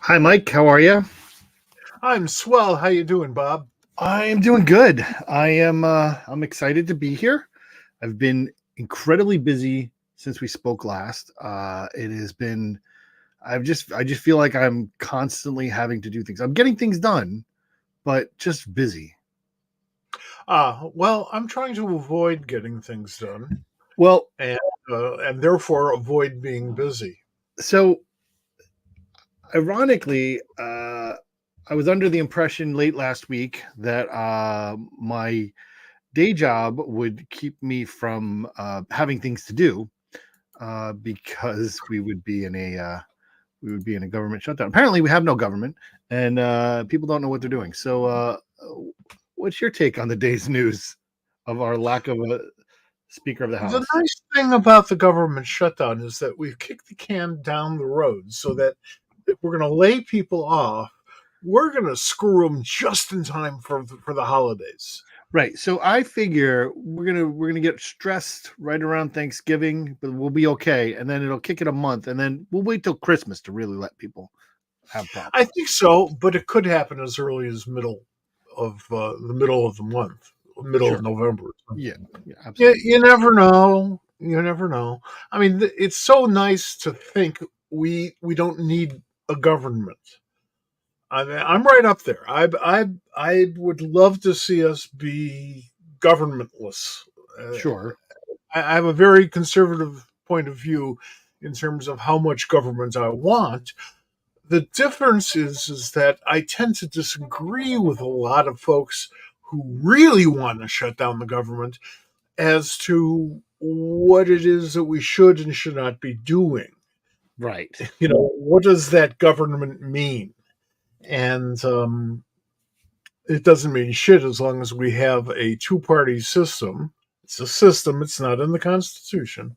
Hi, Mike. How are you? I'm swell. How you doing, Bob? I am doing good. I'm excited to be here. I've been incredibly busy since we spoke last. It has been I just feel like I'm constantly having to do things. I'm getting things done, but just busy. Well, I'm trying to avoid getting things done, Well, and and therefore avoid being busy. so ironically, I was under the impression late last week that my day job would keep me from having things to do because we would be in a government shutdown. Apparently, we have no government, and people don't know what they're doing. So, what's your take on the day's news of our lack of a Speaker of the The House? nice thing about the government shutdown is that we've kicked the can down the road, so that if we're going to lay people off, we're going to screw them just in time for the holidays. Right. So I figure we're gonna get stressed right around Thanksgiving, but we'll be okay, and then it'll kick it a month, and then we'll wait till Christmas to really let people have problems. I think so, but it could happen as early as middle of the month, middle of Sure. November. Yeah. Yeah. Yeah, Absolutely. you never know. You never know. I mean, it's so nice to think we don't need a government. I mean, I'm right up there. I would love to see us be governmentless. Uh, Sure. I have a very conservative point of view in terms of how much government I want. The difference is that I tend to disagree with a lot of folks who really want to shut down the government as to what it is that we should and should not be doing. Right. What does that government mean? And it doesn't mean shit as long as we have a two-party system. It's a system, it's not in the Constitution,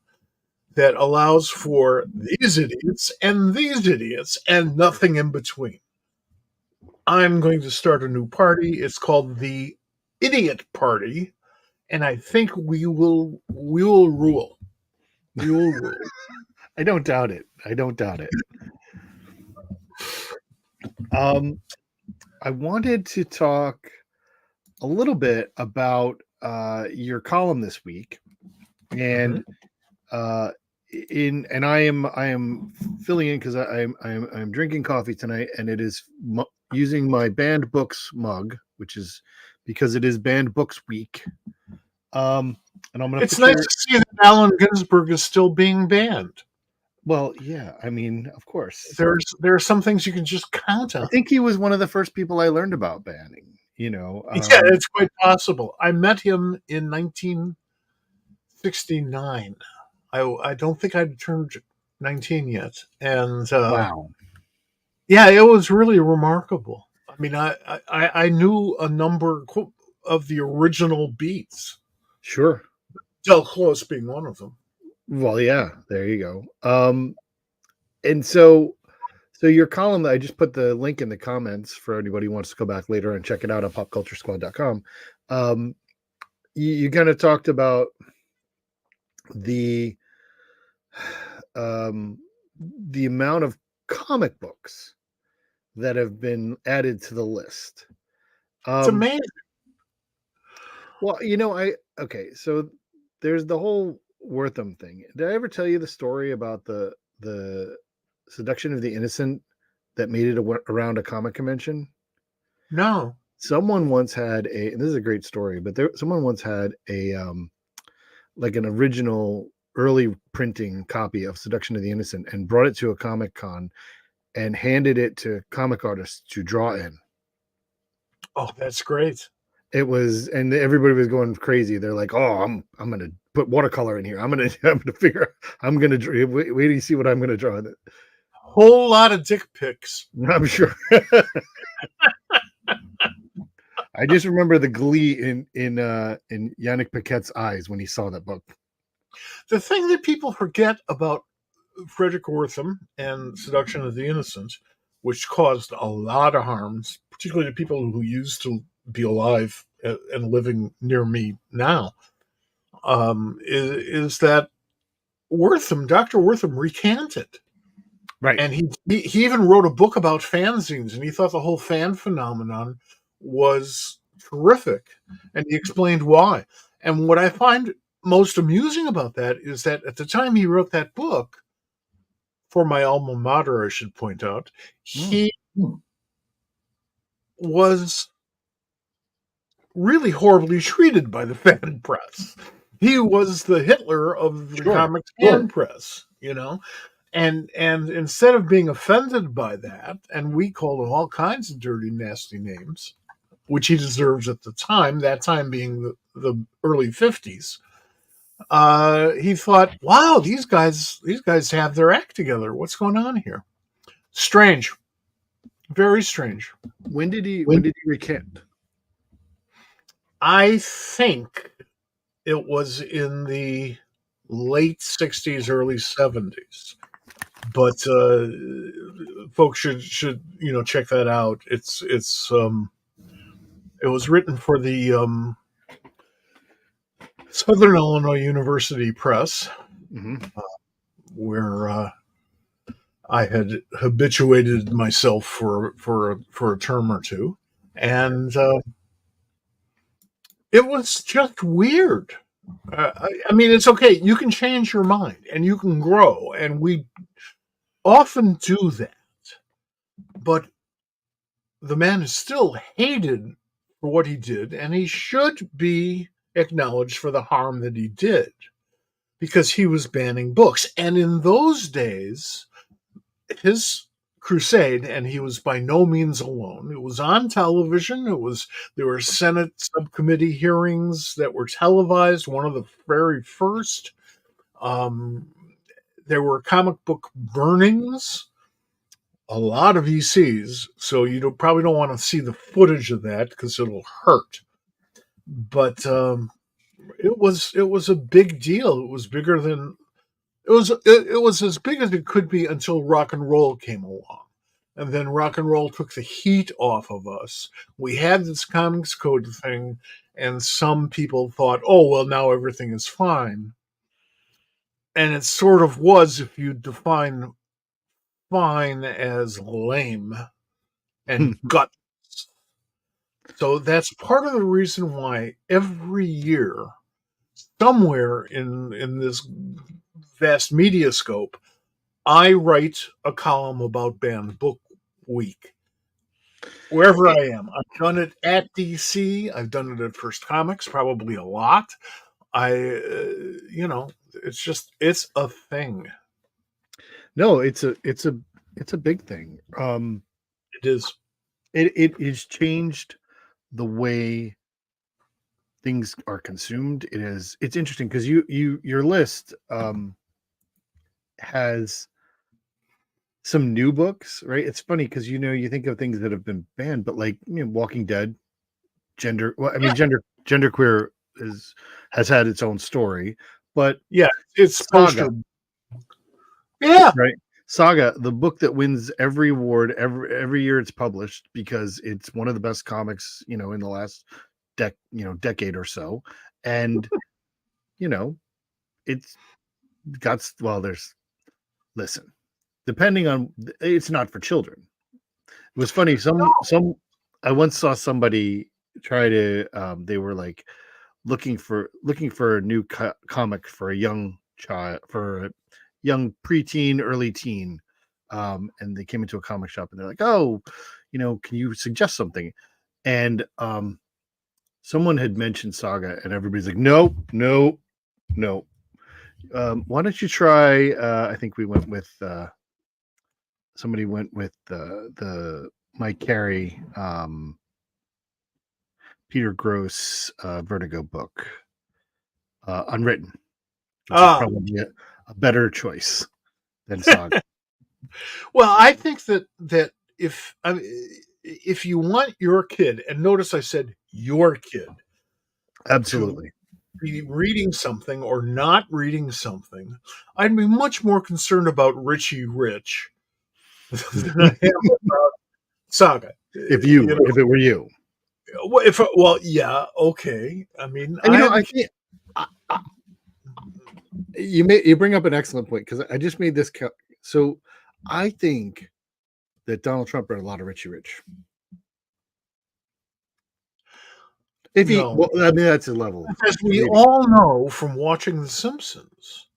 that allows for these idiots and nothing in between. I'm going to start a new party. It's called the Idiot Party, and I think we will rule. We will rule. I don't doubt it. I don't doubt it. Um, I wanted to talk a little bit about your column this week, Mhm. and uh, I am filling in because I'm drinking coffee tonight, and it is using my banned books mug, which is because it is banned books week. And I'm gonna It's put nice your to see that Allen Ginsberg is still being banned. well, yeah. I mean, of course. There are some things you can just count I on. think he was one of the first people I learned about banning. Yeah, it's quite possible. I met him in 1969. I don't think I'd turned 19 yet, and Wow. yeah, it was really remarkable. I mean, I knew a number of the original beats. Sure. Del Close being one of them. Well, yeah, there you go. And so your column, I just put the link in the comments for anybody who wants to go back later and check it out on popculturesquad.com. Um, you kind of talked about the um, the amount of comic books that have been added to the list. It's Um, amazing. well, so there's the whole Wortham thing. Did I ever tell you the story about the seduction of the innocent that made it around a comic convention? No. Someone once had and this is a great story, but someone once had like an original early printing copy of Seduction of the Innocent and brought it to a comic con and handed it to comic artists to draw in. Oh, that's great. And everybody was going crazy. They're like, "Oh, I'm gonna put watercolor in here. I'm gonna figure. I'm gonna wait till you see what I'm gonna draw." Whole lot of dick pics. I'm sure. I just remember the glee in Yannick Paquette's eyes when he saw that book. The thing that people forget about Frederick Wertham and Seduction of the Innocent, which caused a lot of harms, particularly to people who used to be alive and living near me now, is that Dr. Wertham recanted. Right. And he even wrote a book about fanzines, and he thought the whole fan phenomenon was terrific, and he explained why. And what I find most amusing about that is that at the time he wrote that book, for my alma mater, I should point out, Mm, he was really horribly treated by the fan press. He was the Hitler of the sure. comics fan press, you know. And instead of being offended by that, and we called him all kinds of dirty, nasty names, which he deserves at the time, that time being the early 50s, he thought, wow, these guys have their act together. What's going on here? Strange. Very strange. When did he recant? I think it was in the late 60s, early 70s. But folks should check that out. It was written for the Southern Illinois University Press, Hmm. where I had habituated myself for a term or two, and it was just weird. I mean, it's okay. You can change your mind and you can grow, and we often do that. But the man is still hated for what he did, and he should be acknowledged for the harm that he did because he was banning books. And in those days, his crusade, and he was by no means alone. It was on television. There were Senate subcommittee hearings that were televised, one of the very first. Um, there were comic book burnings, a lot of ECs, so probably don't want to see the footage of that because it'll hurt. But it was a big deal. It was bigger than it was as big as it could be until rock and roll came along. And then rock and roll took the heat off of us. We had this comics code thing, and some people thought, oh, well, now everything is fine. And it sort of was if you define fine as lame and gutless. So that's part of the reason why every year, somewhere in this vast media scope, I write a column about Banned Book Week. Wherever I am, I've done it at DC. I've done it at First Comics, probably a lot. It's a thing. No, it's a big thing. It is. It has changed the way things are consumed. It's interesting because your list has some new books, right? It's funny because you think of things that have been banned, but like Walking Dead, Yeah, genderqueer has had its own story, but yeah, it's Saga, poster. Yeah, right? Saga, the book that wins every award every year it's published because it's one of the best comics, in the last decade or so. And it's got there's listen, depending on it's not for children. It was funny. Some I once saw somebody try to. They were like looking for a new comic for a young child, for a young preteen, early teen, and they came into a comic shop and they're like, "Oh, can you suggest something?" And someone had mentioned Saga, and everybody's like, "Nope, nope, nope." Why don't you try? I think we went with somebody went with the Mike Carey, Peter Gross Vertigo book, Unwritten, which is ah, probably a better choice than Saga. well, I think that if you want your kid, and notice I said your kid, to Absolutely. be reading something or not reading something, I'd be much more concerned about Richie Rich than I am about Saga. If it were you, Yeah, okay. I mean, and I have a I kid. think you bring up an excellent point because I just made this. So I think that Donald Trump read a lot of Richie Rich. If he, No, well, I mean, that's a level. as we Maybe. all know from watching The Simpsons,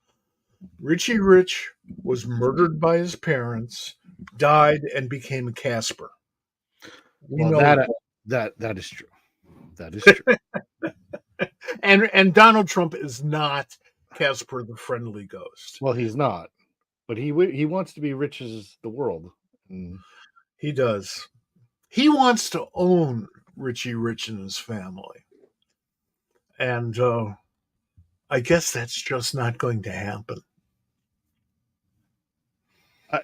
Richie Rich was murdered by his parents, died, and became Casper. We Well, know that is true. That is true. that. And Donald Trump is not Casper the Friendly Ghost. Well, he's not, but he wants to be rich as the world. And He does. He wants to own Richie Rich and his family. And I guess that's just not going to happen. I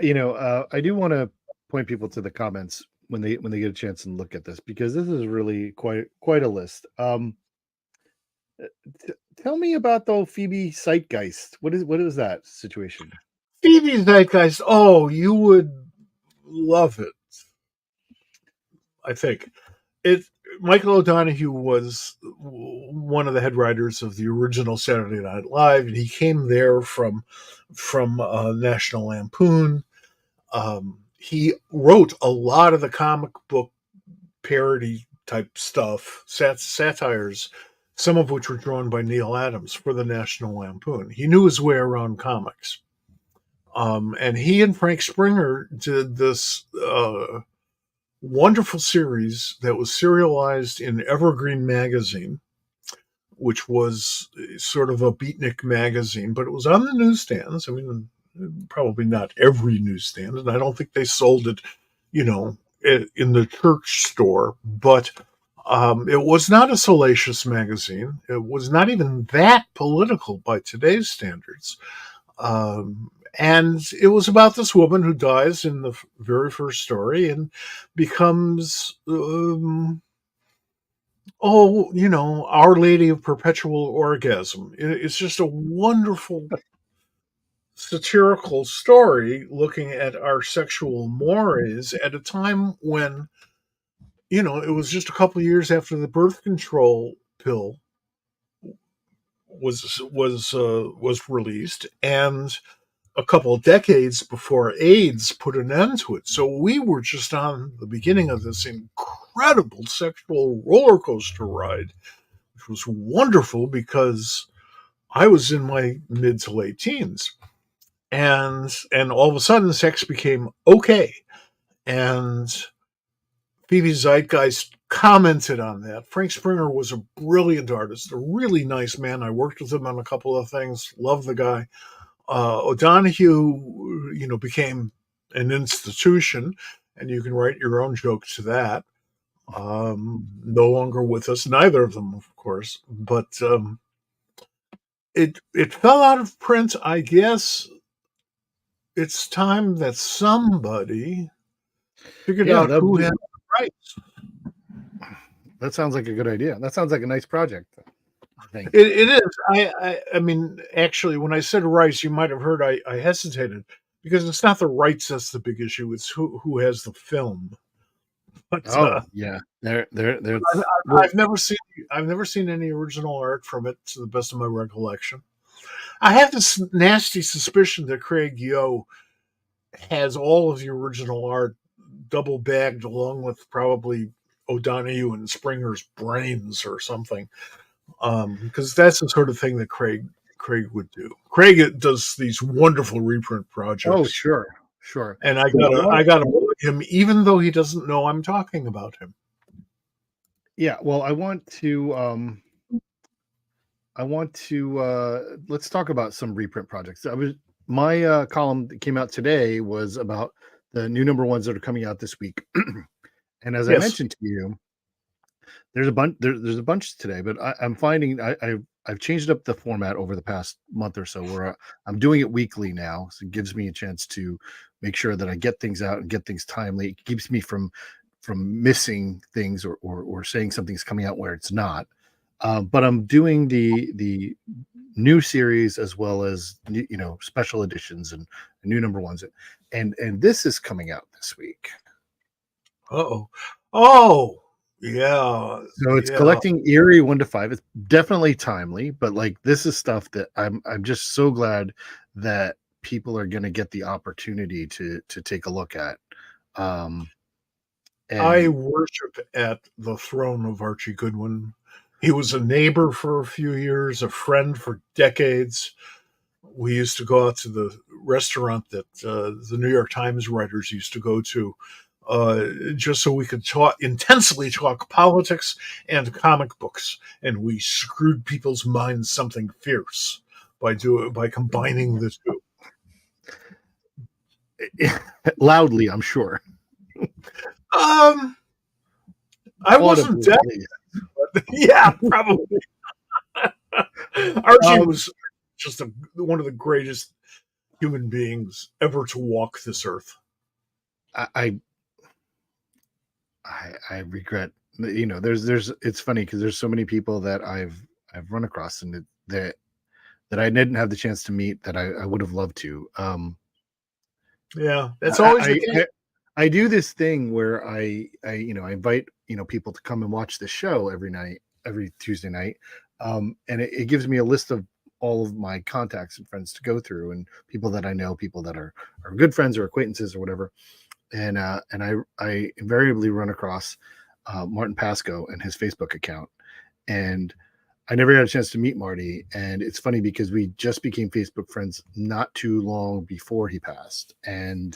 do want to point people to the comments when they get a chance and look at this, because this is really quite a list. Tell me about the Phoebe Zeitgeist. What is that situation? Phoebe Zeitgeist, oh, you would love it. I think Michael O'Donoghue was one of the head writers of the original Saturday Night Live, and he came there from National Lampoon. He wrote a lot of the comic book parody type stuff, satires, some of which were drawn by Neil Adams for the National Lampoon. He knew his way around comics. And he and Frank Springer did this wonderful series that was serialized in Evergreen Magazine, which was sort of a beatnik magazine, but it was on the newsstands. I mean, probably not every newsstand, and I don't think they sold it, in the church store, but it was not a salacious magazine. It was not even that political by today's standards. And it was about this woman who dies in the very first story and becomes, Our Lady of Perpetual Orgasm. It's just a wonderful satirical story looking at our sexual mores at a time when, it was just a couple of years after the birth control pill was released, and a couple of decades before AIDS put an end to it. So we were just on the beginning of this incredible sexual roller coaster ride, which was wonderful because I was in my mid to late teens. And all of a sudden sex became okay. And Phoebe Zeitgeist commented on that. Frank Springer was a brilliant artist, a really nice man. I worked with him on a couple of things. Love the guy. O'Donoghue, became an institution, and you can write your own joke to that. No longer with us, neither of them, of course, but it fell out of print. I guess it's time that somebody figured out who had the rights. That sounds like a good idea. That sounds like a nice project. I think It is. I mean, actually, when I said rights, you might have heard I hesitated because it's not the rights that's the big issue. It's who has the film. But yeah, there. I've never seen any original art from it, to the best of my recollection. I have this nasty suspicion that Craig Yo has all of the original art double bagged along with probably O'Donoghue and Springer's brains or something, because that's the sort of thing that Craig would do. Craig does these wonderful reprint projects. Oh, sure. And I gotta look at him, even though he doesn't know I'm talking about him. Yeah, well, I want to let's talk about some reprint projects. My column that came out today was about the new number ones that are coming out this week. And as I mentioned to you, there's a bunch there's a bunch today, but I'm finding I've changed up the format over the past month or so, where I'm doing it weekly now. So it gives me a chance to make sure that I get things out and get things timely. It keeps me from missing things or saying something's coming out where it's not. But I'm doing the new series as well as special editions and new number ones, and this is coming out this week. Oh, yeah. So it's collecting Eerie 1 to 5. It's definitely timely, but like this is stuff that I'm just so glad that people are going to get the opportunity to take a look at. And I worship at the throne of Archie Goodwin. He was a neighbor for a few years, a friend for decades. We used to go out to the restaurant that the New York Times writers used to go to, just so we could intensely talk politics and comic books, and we screwed people's minds something fierce by combining the two. loudly, I'm sure. I wasn't deaf. Yeah, probably. Archie was just one of the greatest human beings ever to walk this earth. I regret, there's it's funny because there's so many people that I've run across and that I didn't have the chance to meet that I would have loved to. Yeah, that's always the case. I do this thing where I invite people to come and watch the show every Tuesday night, and it gives me a list of all of my contacts and friends to go through, and people that I know, people that are good friends or acquaintances or whatever, and I invariably run across Martin Pasco and his Facebook account, and I never had a chance to meet Marty, and it's funny because we just became Facebook friends not too long before he passed, and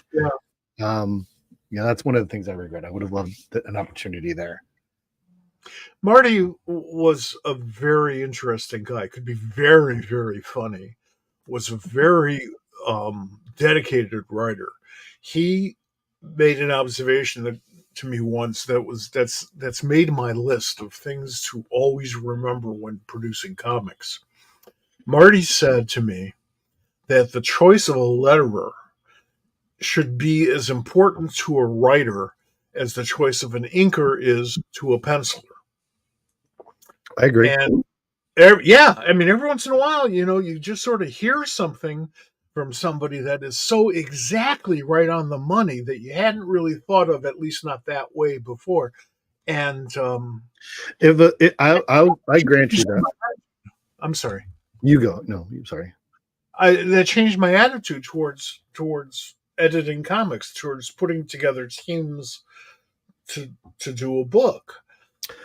that's one of the things I regret. I would have loved an opportunity there. Marty was a very interesting guy. Could be very, very funny. Was a very dedicated writer. He made an observation to me once that's made my list of things to always remember when producing comics. Marty said to me that the choice of a letterer should be as important to a writer as the choice of an inker is to a penciler. I agree. And every once in a while, you just sort of hear something from somebody that is so exactly right on the money that you hadn't really thought of, at least not that way before. And I grant you that. I'm sorry. You go. No, I'm sorry. That changed my attitude towards editing comics, towards putting together teams to do a book.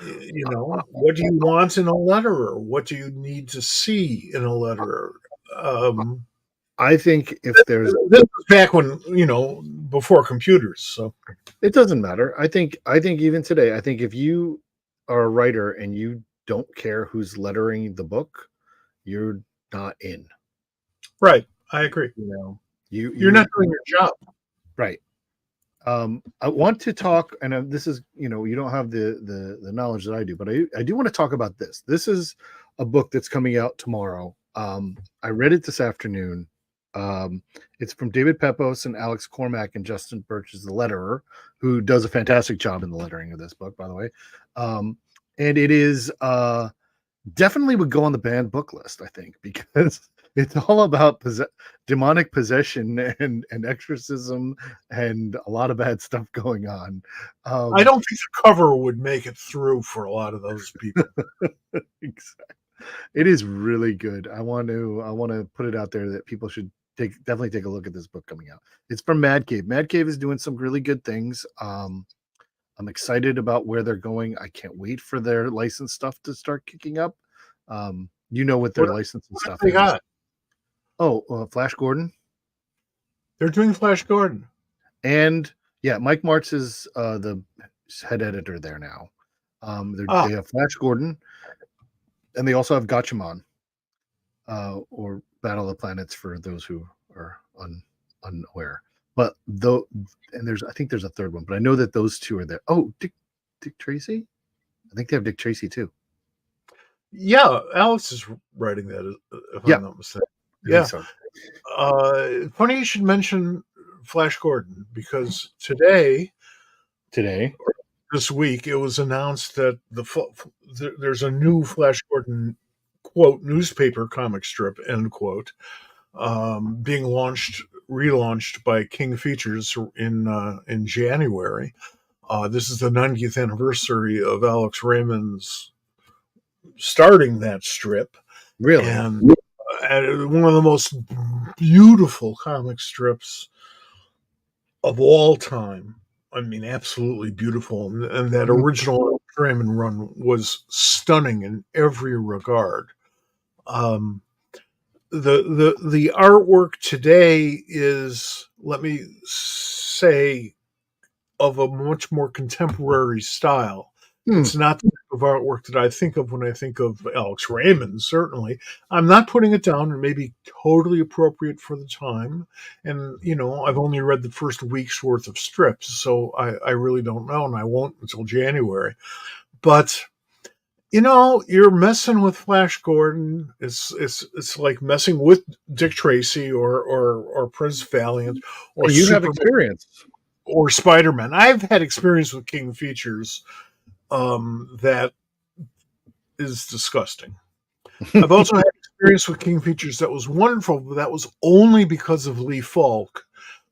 What do you want in a letterer? What do you need to see in a letterer? I think if there's this was back when before computers, so it doesn't matter. I think even today, I think if you are a writer and you don't care who's lettering the book, you're not in. Right, I agree. You're not doing your job. Right. I want to talk, and this is, you don't have the knowledge that I do, but I do want to talk about this. This is a book that's coming out tomorrow. I read it this afternoon. It's from David Pepos and Alex Cormack, and Justin Birch is the letterer, who does a fantastic job in the lettering of this book, by the way. And it is definitely would go on the banned book list, I think, because it's all about demonic possession and exorcism and a lot of bad stuff going on. I don't think the cover would make it through for a lot of those people. Exactly. It is really good. I want to put it out there that people should definitely take a look at this book coming out. It's from Mad Cave. Mad Cave is doing some really good things. I'm excited about where they're going. I can't wait for their license stuff to start kicking up. What their license and stuff they got? Oh, Flash Gordon. They're doing Flash Gordon. And Mike Martz is the head editor there now. They have Flash Gordon, and they also have Gatchaman, or Battle of the Planets for those who are unaware. But I think there's a third one, but I know that those two are there. Oh, Dick Tracy? I think they have Dick Tracy too. Yeah, Alex is writing that, if I'm not mistaken. Yeah. So. Funny you should mention Flash Gordon, because today, this week, it was announced that there's a new Flash Gordon, quote, newspaper comic strip, end quote, being relaunched by King Features in January. This is the 90th anniversary of Alex Raymond's starting that strip. Really? And one of the most beautiful comic strips of all time. I mean, absolutely beautiful. And that Mhm. original Raymond run was stunning in every regard. Um, the artwork today is, let me say, of a much more contemporary style. Hmm. It's not the type of artwork that I think of when I think of Alex Raymond, certainly. I'm not putting it down. It may be totally appropriate for the time. And, I've only read the first week's worth of strips, so I really don't know, and I won't until January. But, you're messing with Flash Gordon. It's like messing with Dick Tracy or Prince Valiant or And you have Superman experience. or Spider-Man. I've had experience with King Features that is disgusting. I've also had experience with King Features that was wonderful, but that was only because of Lee Falk,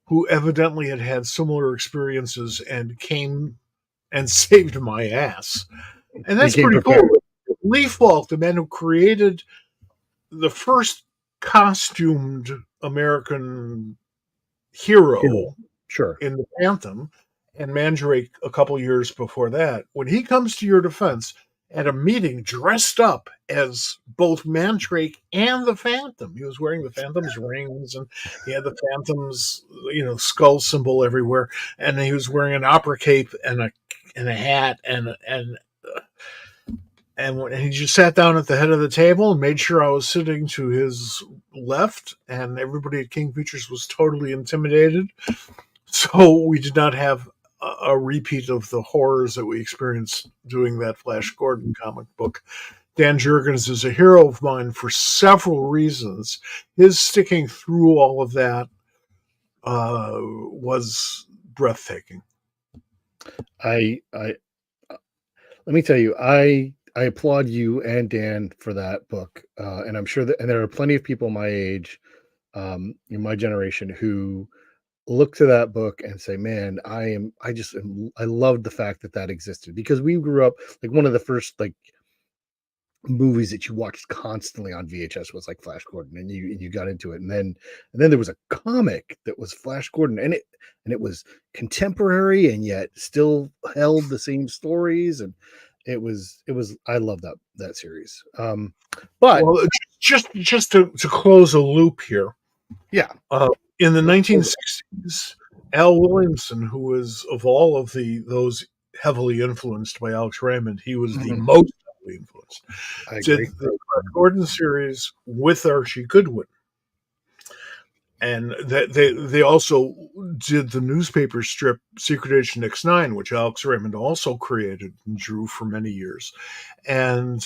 who evidently had had similar experiences and came and saved my ass. And He that's came pretty cool. prepared. Lee Falk, the man who created the first costumed American Hero. hero Sure. in the Phantom, and Mandrake a couple years before that, when he comes to your defense at a meeting dressed up as both Mandrake and the Phantom. He was wearing the Phantom's rings, and he had the Phantom's, skull symbol everywhere, and he was wearing an opera cape and a hat and when he just sat down at the head of the table and made sure I was sitting to his left, and everybody at King Features was totally intimidated. So we did not have a repeat of the horrors that we experienced doing that Flash Gordon comic book. Dan Jurgens is a hero of mine for several reasons. His sticking through all of that was breathtaking. I let me tell you, I applaud you and Dan for that book, and I'm sure that, and there are plenty of people my age, in my generation, who look to that book and say, "Man, I loved the fact that that existed," because we grew up like one of the first like movies that you watched constantly on VHS was like Flash Gordon, and you got into it, and then there was a comic that was Flash Gordon, and it was contemporary and yet still held the same stories, and it was I love that series. But Well, just to close a loop here, yeah, uh, in the 1960s, Al Williamson, who was of all of those heavily influenced by Alex Raymond, he was the mhm, most heavily influenced. I Did agree. the Flash Gordon series with Archie Goodwin, and that they also did the newspaper strip Secret Agent X9, which Alex Raymond also created and drew for many years. And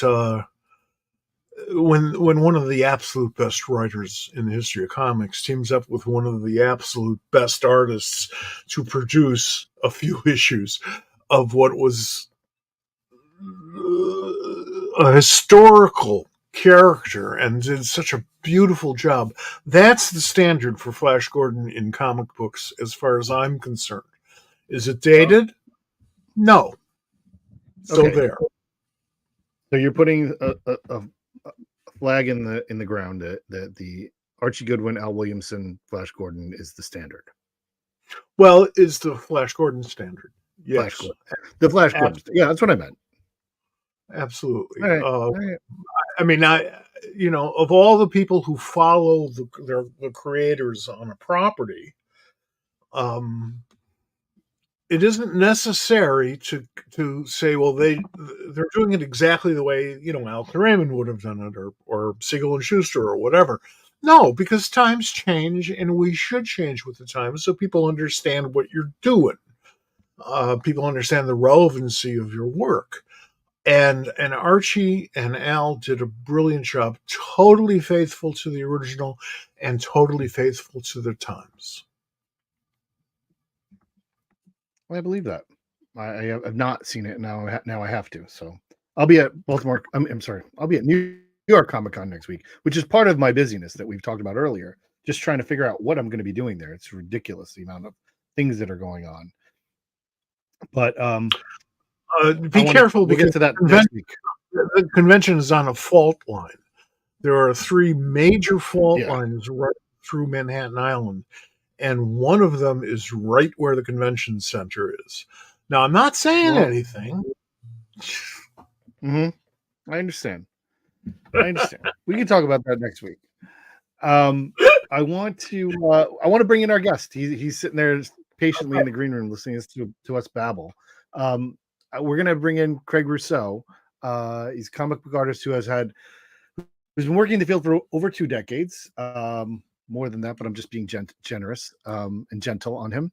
when one of the absolute best writers in the history of comics teams up with one of the absolute best artists to produce a few issues of what was a historical character and did such a beautiful job. That's the standard for Flash Gordon in comic books, as far as I'm concerned. Is it Oh, dated? No. So okay, there. so you're putting a flag in the ground that the Archie Goodwin, Al Williamson, Flash Gordon is the standard. Well, is the Flash Gordon standard? Flash Yes, Gordon, the Flash Gordon. Yeah, that's what I meant. absolutely. All right, all right. I mean, of all the people who follow the creators on a property, um, it isn't necessary to say, well, they're doing it exactly the way Al Raymond would have done it, or Siegel and Schuster, or whatever. No, because times change, and we should change with the times so people understand what you're doing. People understand the relevancy of your work. And Archie and Al did a brilliant job, totally faithful to the original and totally faithful to their times. I believe that. I have not seen it now. Now I have to. So I'll be at Baltimore. I'm sorry. I'll be at New York Comic Con next week, which is part of my busyness that we've talked about earlier. Just trying to figure out what I'm going to be doing there. It's ridiculous the amount of things that are going on. But I Be want to. careful We'll get because to that next week. the convention is on a fault line. There are three major fault Yeah. lines right through Manhattan Island, and one of them is right where the convention center is. Now, I'm not saying anything. I understand. We can talk about that next week. I want to bring in our guest. He's sitting there patiently in the green room listening to us babble. We're gonna bring in Craig Rousseau. He's a comic book artist who's been working in the field for over 2 decades. More than that, but I'm just being generous and gentle on him.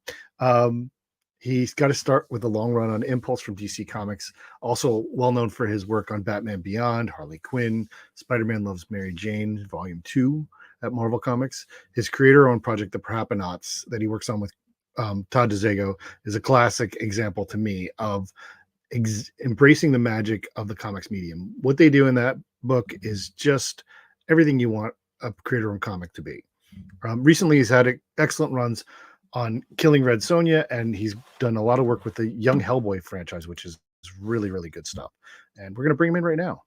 He's got to start with a long run on Impulse from DC Comics, also well known for his work on Batman Beyond, Harley Quinn, Spider-Man Loves Mary Jane, Volume 2 at Marvel Comics. His creator-owned project, The Paraponauts, that he works on with Todd DeZago, is a classic example to me of embracing the magic of the comics medium. What they do in that book is just everything you want a creator-owned comic to be. Recently, he's had excellent runs on Killing Red Sonja, and he's done a lot of work with the Young Hellboy franchise, which is really, really good stuff. And we're going to bring him in right now.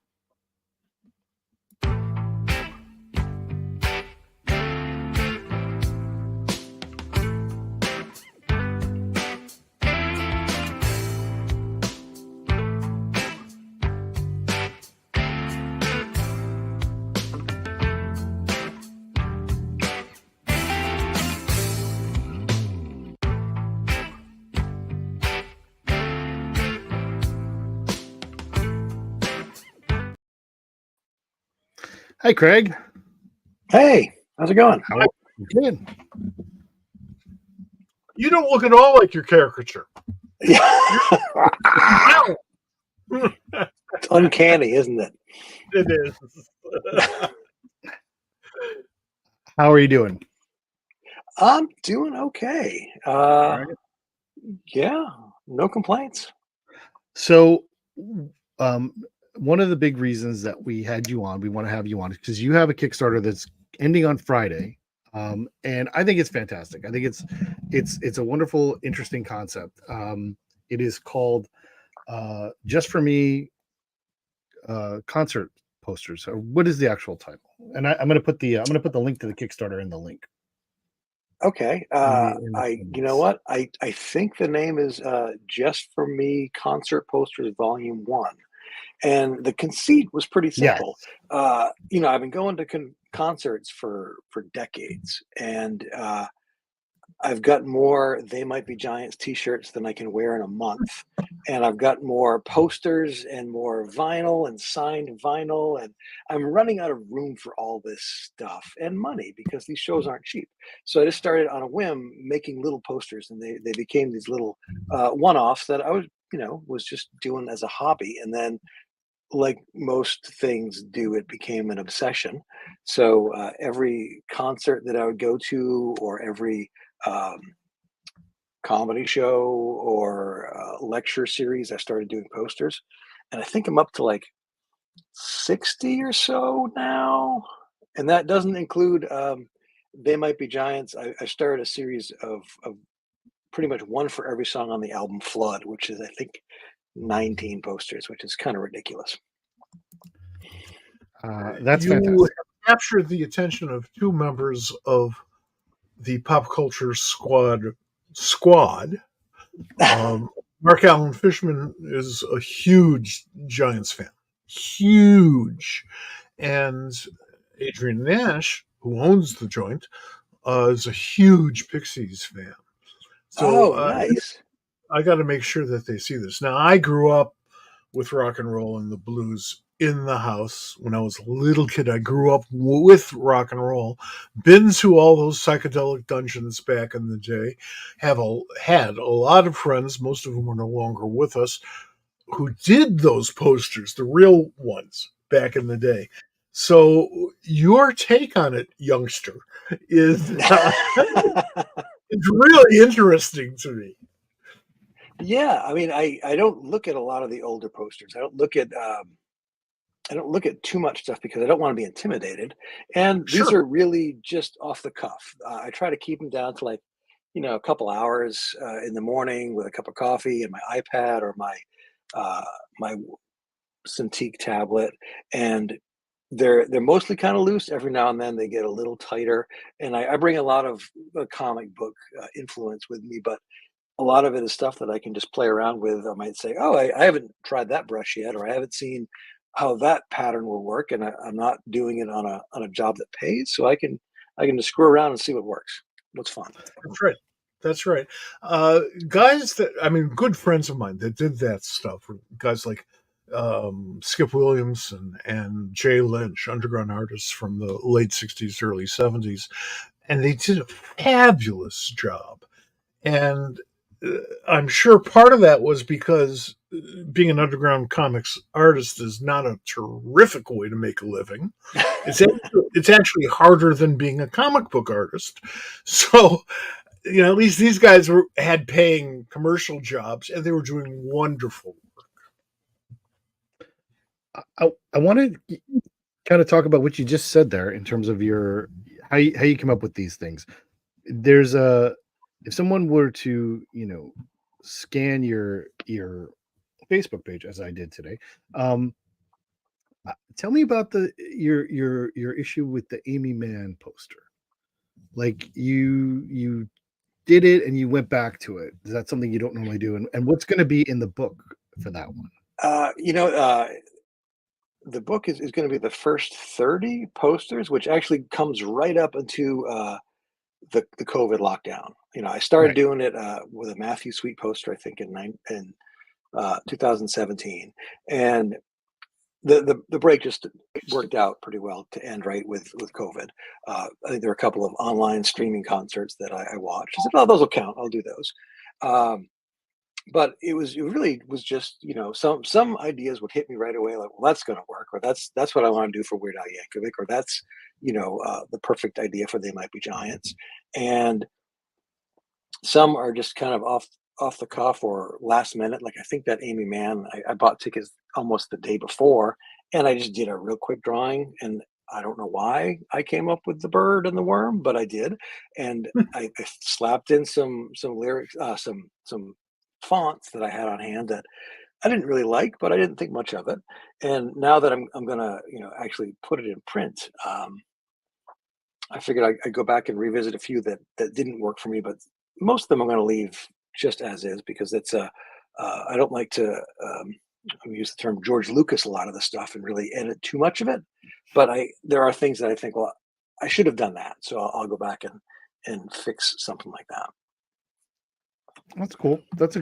Hi, Craig. Hey, how's it going? How are you doing? You don't look at all like your caricature. It's uncanny, isn't it? It is. How are you doing? I'm doing okay. All right. Yeah, no complaints. So, one of the big reasons that we had you on, we want to have you on, is because you have a Kickstarter that's ending on Friday, and I think it's fantastic. I think it's a wonderful, interesting concept. It is called "Just for Me" concert posters. Or what is the actual title? And I'm going to put the link to the Kickstarter in the link. Okay. You know what? I think the name is Just for Me Concert Posters Volume 1. And the conceit was pretty simple. Yes. I've been going to concerts for decades, and I've got more They Might Be Giants t-shirts than I can wear in a month. And I've got more posters and more vinyl and signed vinyl. And I'm running out of room for all this stuff and money because these shows aren't cheap. So I just started on a whim making little posters, and they became these little one-offs that I was just doing as a hobby. And then, like most things do, it became an obsession. So every concert that I would go to, or every comedy show or lecture series, I started doing posters. And I think I'm up to like 60 or so now. And that doesn't include They Might Be Giants. I started a series of pretty much one for every song on the album Flood, which is, I think, 19 posters, which is kind of ridiculous. That's you fantastic. Captured the attention of 2 members of the pop culture squad. Mark Allen Fishman is a huge Giants fan, huge, and Adrian Nash, who owns the joint, is a huge Pixies fan. So Nice. I got to make sure that they see this. Now, I grew up with rock and roll and the blues in the house when I was a little kid. I grew up with rock and roll, been to all those psychedelic dungeons back in the day, had a lot of friends, most of them are no longer with us, who did those posters, the real ones, back in the day. So your take on it, youngster, is it's really interesting to me. Yeah, I mean, I don't look at a lot of the older posters. I don't look at too much stuff because I don't want to be intimidated. And these Sure. are really just off the cuff. I try to keep them down to like, a couple hours in the morning with a cup of coffee and my iPad or my Cintiq tablet. And they're mostly kind of loose. Every now and then they get a little tighter, and I bring a lot of comic book influence with me, but a lot of it is stuff that I can just play around with. I might say, "Oh, I haven't tried that brush yet," or "I haven't seen how that pattern will work," and I'm not doing it on a job that pays, so I can just screw around and see what works, what's fun. That's right. That's right. Guys that I mean, good friends of mine that did that stuff were guys like Skip Williams and Jay Lynch, underground artists from the late '60s, early '70s, and they did a fabulous job. And I'm sure part of that was because being an underground comics artist is not a terrific way to make a living. It's actually harder than being a comic book artist. So, at least these guys had paying commercial jobs, and they were doing wonderful. I want to kind of talk about what you just said there in terms of your how you come up with these things. There's a if someone were to scan your Facebook page as I did today, tell me about your issue with the Amy Mann poster. Like you did it and you went back to it. Is that something you don't normally do? And what's going to be in the book for that one? The book is going to be the first 30 posters, which actually comes right up into the COVID lockdown. I started Right. doing it with a Matthew Sweet poster, I think in 2017, and the break just worked out pretty well to end right with COVID. I think there were a couple of online streaming concerts that I watched. I said, "Oh, those will count. I'll do those." Um, but it really was just some ideas would hit me right away, like, well, that's going to work, or that's what I want to do for Weird Al Yankovic, or that's the perfect idea for They Might Be Giants. And some are just kind of off the cuff or last minute. Like I think that Amy Mann, I bought tickets almost the day before, and I just did a real quick drawing, and I don't know why I came up with the bird and the worm, but I did, and I slapped in some lyrics, some fonts that I had on hand that I didn't really like, but I didn't think much of it. And now that I'm gonna actually put it in print, I figured I'd go back and revisit a few that didn't work for me, but most of them I'm going to leave just as is because I don't like to use the term George Lucas a lot of the stuff and really edit too much of it. But there are things that I think, well, I should have done that, so I'll go back and fix something like that. That's cool. That's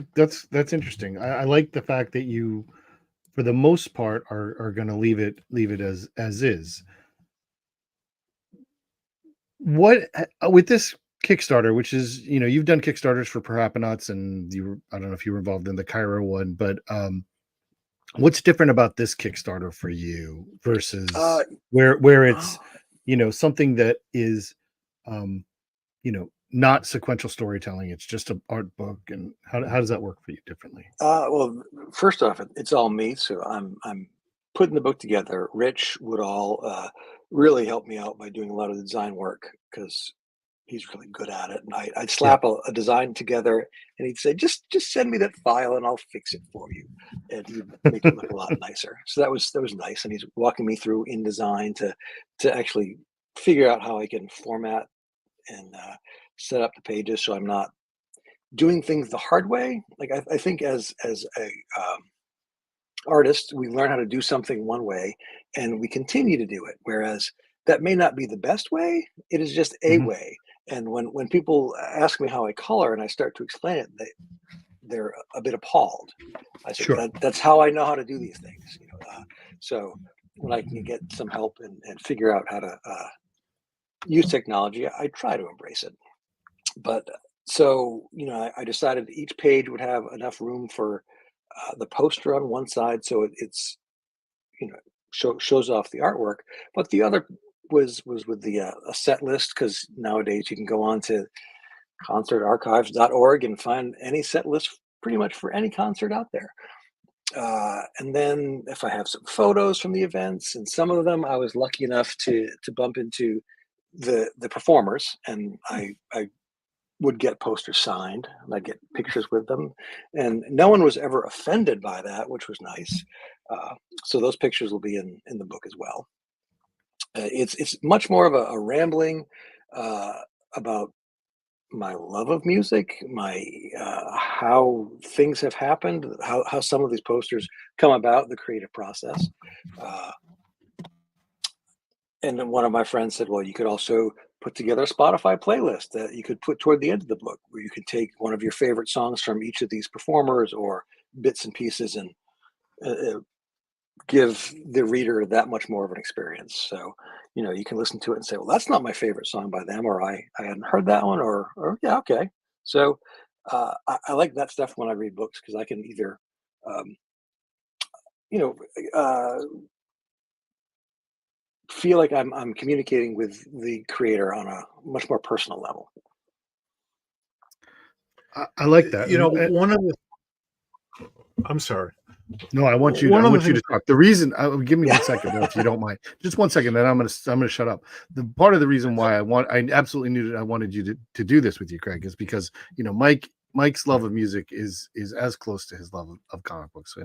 interesting. I like the fact that you, for the most part, are going to leave it as is. What with this Kickstarter, which is you've done Kickstarters for Paraponauts, and I don't know if you were involved in the Cairo one, but what's different about this Kickstarter for you versus where it's something that is not sequential storytelling, it's just an art book, and how does that work for you differently? Well, first off, it's all me, so I'm putting the book together. Rich would all really help me out by doing a lot of the design work because he's really good at it. And I'd Yeah. slap a design together, and he'd say, "Just send me that file, and I'll fix it for you." And he'd make it look a lot nicer. So that was nice. And he's walking me through InDesign to actually figure out how I can format and set up the pages so I'm not doing things the hard way. Like I think as a artist, we learn how to do something one way, and we continue to do it. Whereas that may not be the best way. It is just a Mhm. way. And when people ask me how I color and I start to explain it, they're a bit appalled. I said Sure. that's how I know how to do these things. So when I can get some help and figure out how to use technology, I try to embrace it. But so I decided each page would have enough room for the poster on one side, so it's you know shows off the artwork, but the other was with the a set list, because nowadays you can go on to concertarchives.org and find any set list pretty much for any concert out there. And then if I have some photos from the events, and some of them I was lucky enough to bump into the performers, and I would get posters signed, and I'd get pictures with them, and no one was ever offended by that, which was nice. Uh, so those pictures will be in the book as well. It's much more of a rambling about my love of music, my how things have happened, how some of these posters come about, the creative process. Uh, and then one of my friends said, "Well, you could also put together a Spotify playlist that you could put toward the end of the book, where you could take one of your favorite songs from each of these performers or bits and pieces, and give the reader that much more of an experience." So, you can listen to it and say, "Well, that's not my favorite song by them," or "I hadn't heard that one," or "Yeah, okay." So, I like that stuff when I read books because I can either, um, you know, uh, feel like I'm communicating with the creator on a much more personal level. I like that. One of the I'm sorry. No, I One of the want you things to talk. The reason, give me Yeah. 1 second though, if you don't mind, just 1 second, then I'm gonna shut up. The part of the reason why I absolutely knew that I wanted you to do this with you, Craig, is because Mike's love of music is as close to his love of comic books,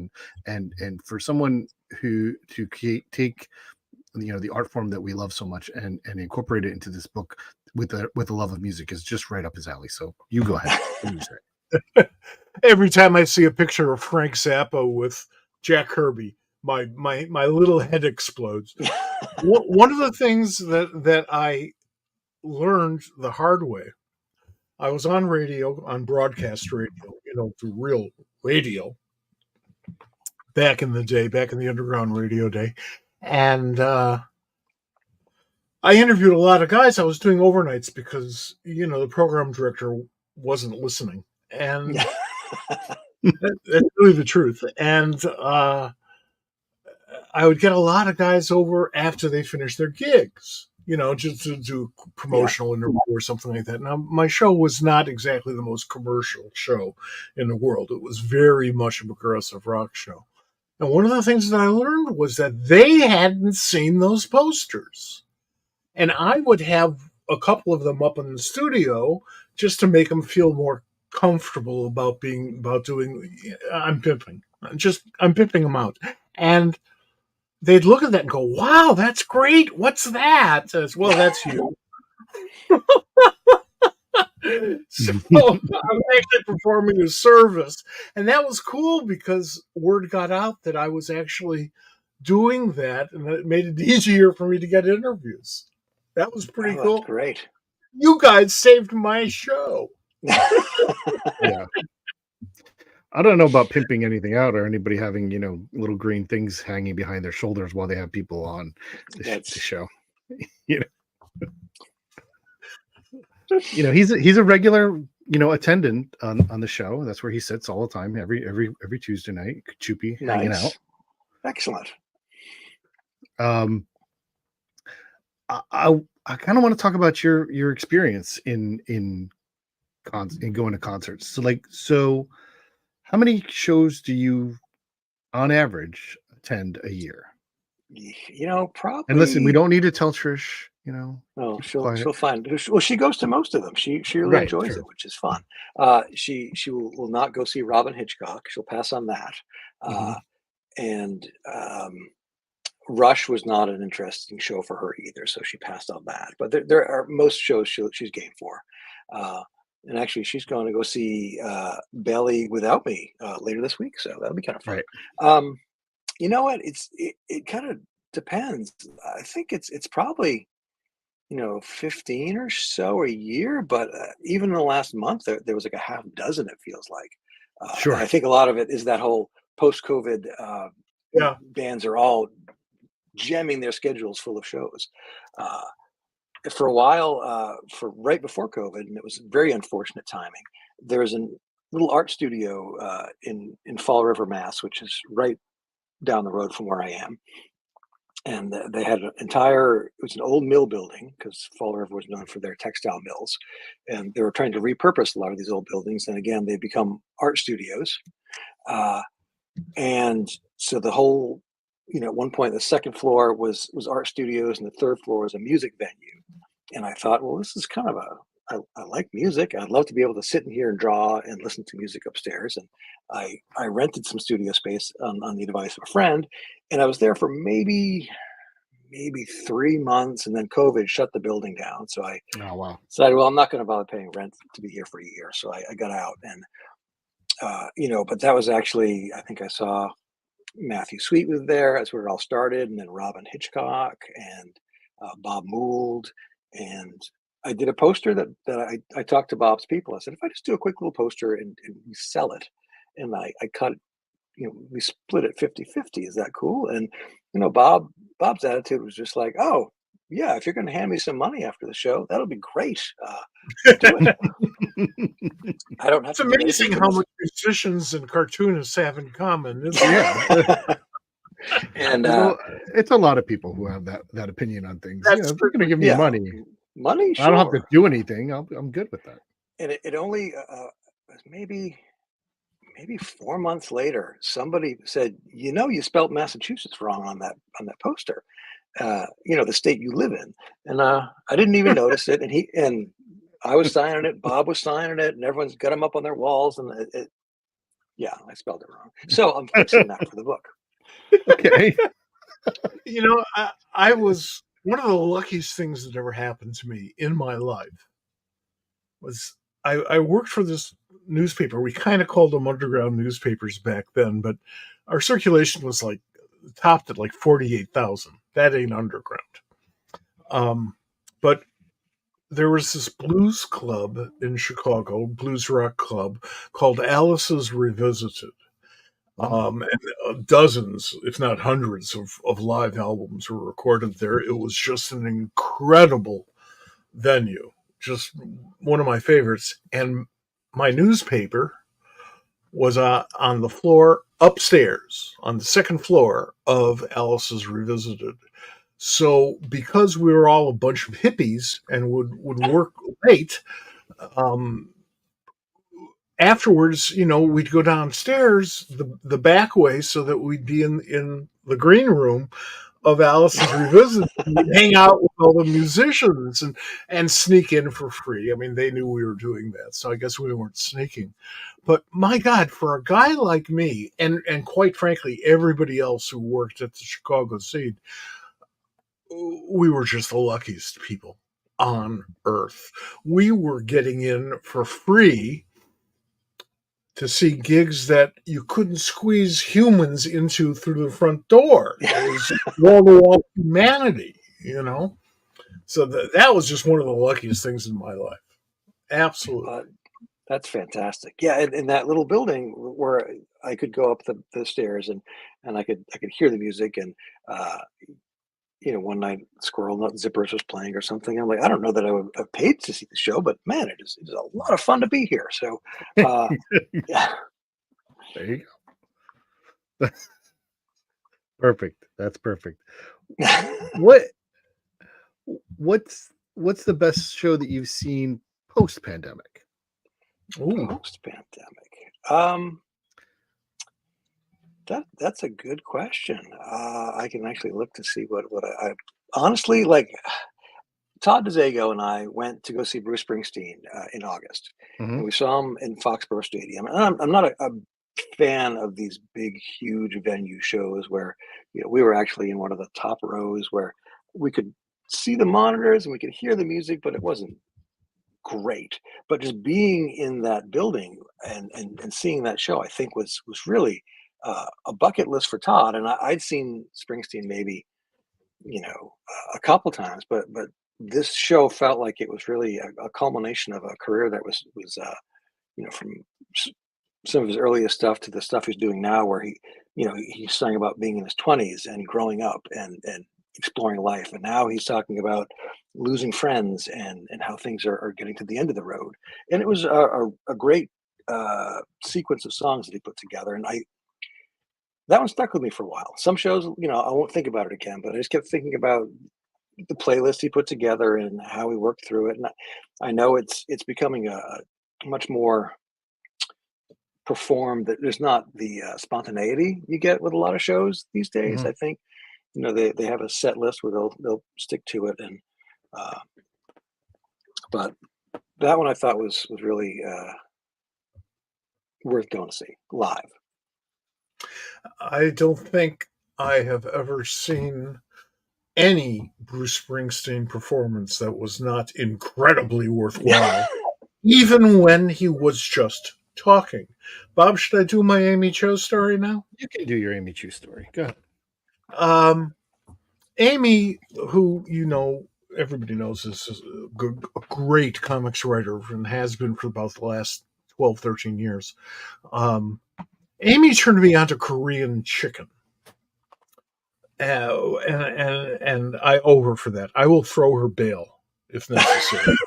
and for someone who to take the art form that we love so much and incorporate it into this book with the love of music is just right up his alley. So you go ahead. What do you say? every time I see a picture of Frank Zappa with Jack Kirby, my little head explodes. One of the things that I learned the hard way, I was on radio, on broadcast radio, through real radio back in the day, back in the underground radio day. And I interviewed a lot of guys. I was doing overnights because, the program director wasn't listening. And that's really the truth. And I would get a lot of guys over after they finished their gigs, just to do Yeah. promotional interview or something like that. Now, my show was not exactly the most commercial show in the world. It was very much a progressive rock show. And one of the things that I learned was that they hadn't seen those posters. And I would have a couple of them up in the studio just to make them feel more comfortable about doing. I'm pimping them out. And they'd look at that and go, "Wow, that's great. What's that?" As well, that's you. So I'm actually performing a service. And that was cool because word got out that I was actually doing that, and it made it easier for me to get interviews. That was pretty Oh, that's cool. great. You guys saved my show. Yeah. I don't know about pimping anything out or anybody having, little green things hanging behind their shoulders while they have people on the show. He's a regular, attendant on the show. That's where he sits all the time, every Tuesday night, Choopy hanging out. Excellent. I kind of want to talk about your experience in going to concerts. So how many shows do you on average attend a year? Probably. And listen, we don't need to tell Trish, Oh, keep it she'll quiet. find. Well, she goes to most of them. She really Right, enjoys true. it, which is fun. She will not go see Robin Hitchcock. She'll pass on that. Mhm. And Rush was not an interesting show for her either, so she passed on that. But there are most shows she's game for. And actually, she's going to go see Belly Without Me later this week, so that'll be kind of fun. Right. You know what? It kind of depends. I think it's probably 15 or so a year, but even in the last month, there was like a half dozen, it feels like. Sure. And I think a lot of it is that whole post-COVID Yeah. bands are all jamming their schedules full of shows. For a while, for right before COVID, and it was very unfortunate timing, there was a little art studio in Fall River, Mass, which is right down the road from where I am. And they had it was an old mill building because Fall River was known for their textile mills. And they were trying to repurpose a lot of these old buildings. And again, they become art studios. And so the whole, at one point, the second floor was art studios and the third floor was a music venue. And I thought, well, this is kind of I like music. I'd love to be able to sit in here and draw and listen to music upstairs. And I rented some studio space on the advice of a friend. And I was there for maybe maybe 3 months, and then COVID shut the building down. So I Oh wow. decided, well, I'm not going to bother paying rent to be here for a year. So I got out, and but that was actually, I think I saw Matthew Sweet was there. That's where it all started, and then Robin Hitchcock and Bob Mould, and I did a poster that I talked to Bob's people. I said, if I just do a quick little poster and we sell it, and I cut, we split it 50-50. Is that cool? And Bob's attitude was just like, oh yeah, if you're going to hand me some money after the show, that'll be great. Do it. I don't have It's to do anything amazing for how this. much musicians and cartoonists have in common. Yeah. And It's a lot of people who have that opinion on things. That's If you're going to give me yeah, money, money, I don't have to sure. do anything. I'm good with that. And it only was maybe 4 months later, somebody said, you spelled Massachusetts wrong on that poster. The state you live in. And I didn't even notice it. And I was signing it, Bob was signing it, and everyone's got them up on their walls. And yeah, I spelled it wrong. So I'm fixing that for the book. Okay. I was one of the luckiest things that ever happened to me in my life was I worked for this newspaper. We kind of called them underground newspapers back then, but our circulation was like topped at like 48,000. That ain't underground. But there was this blues club in Chicago, blues rock club called Alice's Revisited. And dozens, if not hundreds, of live albums were recorded there. It was just an incredible venue, just one of my favorites. And my newspaper was on the floor upstairs, on the second floor of Alice's Revisited. So because we were all a bunch of hippies and would work late, um, afterwards, we'd go downstairs the back way so that we'd be in the green room of Alice's Revisited. We'd hang out with all the musicians and sneak in for free. I mean, they knew we were doing that, so I guess we weren't sneaking. But my God, for a guy like me, and quite frankly, everybody else who worked at the Chicago Seed, we were just the luckiest people on earth. We were getting in for free to see gigs that you couldn't squeeze humans into through the front door. It was wall-to-wall humanity. So that was just one of the luckiest things in my life. Absolutely. That's fantastic. Yeah, in that little building where I could go up the stairs and I could hear the music, and one night Squirrel Nut Zippers was playing or something. I'm like, I don't know that I would have paid to see the show, but man, it is a lot of fun to be here. So yeah. There you go. Perfect. That's perfect. What's the best show that you've seen post pandemic? Post pandemic. That's a good question. I can actually look to see what I honestly like. Todd DeZago and I went to go see Bruce Springsteen in August, and we saw him in Foxborough Stadium. And I'm not a fan of these big, huge venue shows where we were actually in one of the top rows where we could see the monitors and we could hear the music, but it wasn't great. But just being in that building and seeing that show, I think was really a bucket list for Todd. And I'd seen Springsteen maybe a couple times, but this show felt like it was really a culmination of a career that was from some of his earliest stuff to the stuff he's doing now, where he sang about being in his 20s and growing up and exploring life, and now he's talking about losing friends and how things are getting to the end of the road. And it was a great sequence of songs that he put together, and that one stuck with me for a while. Some shows, I won't think about it again, but I just kept thinking about the playlist he put together and how he worked through it. And I know it's becoming a much more performed. That there's not the spontaneity you get with a lot of shows these days. I think they have a set list where they'll stick to it, and but that one I thought was really worth going to see live. I don't think I have ever seen any Bruce Springsteen performance that was not incredibly worthwhile, even when he was just talking. Bob, should I do my Amy Cho story now? You can do your Amy Chu story. Go ahead. Amy, who everybody knows, is a great comics writer and has been for about the last 12, 13 years. Amy turned me on to Korean chicken. And I owe her for that. I will throw her bail if necessary,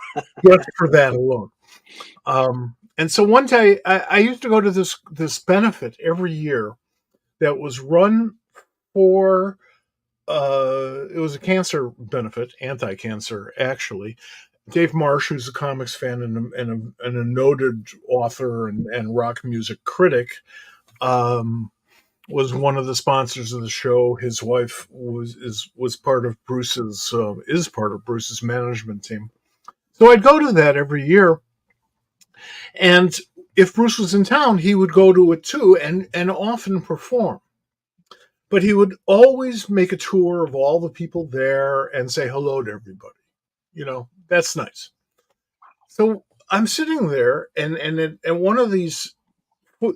just for that alone. And so one day I used to go to this benefit every year that was run for. It was a cancer benefit, anti-cancer actually. Dave Marsh, who's a comics fan and a noted author and rock music critic, was one of the sponsors of the show. His wife was part of Bruce's is part of Bruce's management team. So I'd go to that every year, and if Bruce was in town, he would go to it too, and often perform. But he would always make a tour of all the people there and say hello to everybody. That's nice. So I'm sitting there, and one of these,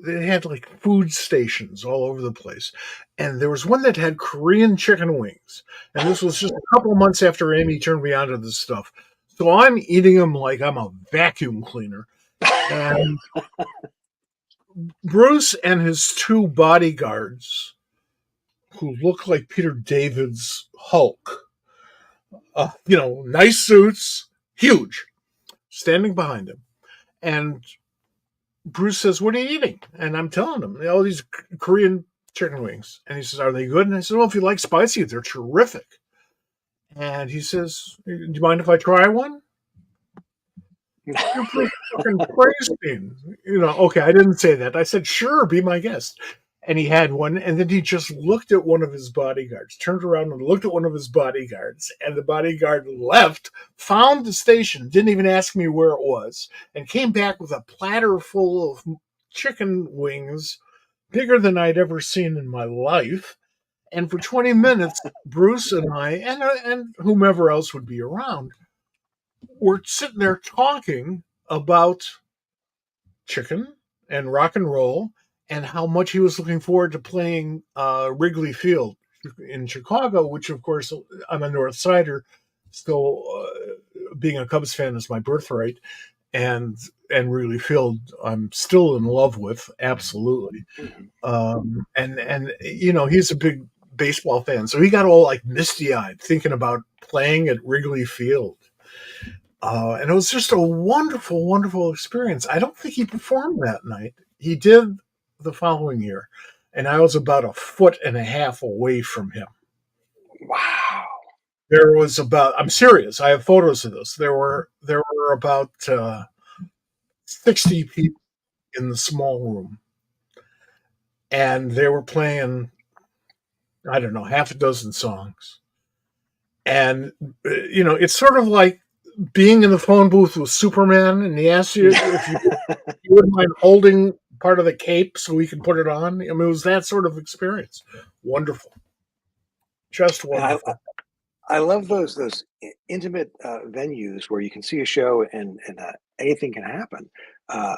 they had like food stations all over the place. And there was one that had Korean chicken wings. And this was just a couple of months after Amy turned me on to this stuff. So I'm eating them like I'm a vacuum cleaner. And Bruce and his two bodyguards, who look like Peter David's Hulk, nice suits, huge, standing behind him. And Bruce says, "What are you eating?" And I'm telling him, all these Korean chicken wings. And he says, "Are they good?" And I said, "Well, if you like spicy, they're terrific." And he says, "Do you mind if I try one?" You're fucking crazy. Okay, I didn't say that. I said, "Sure, be my guest." And he had one, and then he just looked at one of his bodyguards, turned around and looked at one of his bodyguards, and the bodyguard left, found the station, didn't even ask me where it was, and came back with a platter full of chicken wings, bigger than I'd ever seen in my life. And for 20 minutes, Bruce and I, and whomever else would be around, were sitting there talking about chicken and rock and roll, and how much he was looking forward to playing Wrigley Field in Chicago, which, of course, I'm a North Sider, still being a Cubs fan is my birthright, and Wrigley Field I'm still in love with, absolutely. And he's a big baseball fan, so he got all like misty-eyed thinking about playing at Wrigley Field. And it was just a wonderful, wonderful experience. I don't think he performed that night. He did the following year, and I was about 1.5 feet away from him. Wow. There was I'm serious, I have photos of this. There were about 60 people in the small room, and they were playing, I don't know, half a dozen songs. And, it's sort of like being in the phone booth with Superman, and he asked you if you wouldn't mind holding part of the cape so we can put it on. I mean, it was that sort of experience. Wonderful. Just wonderful. I love those intimate venues where you can see a show and anything can happen.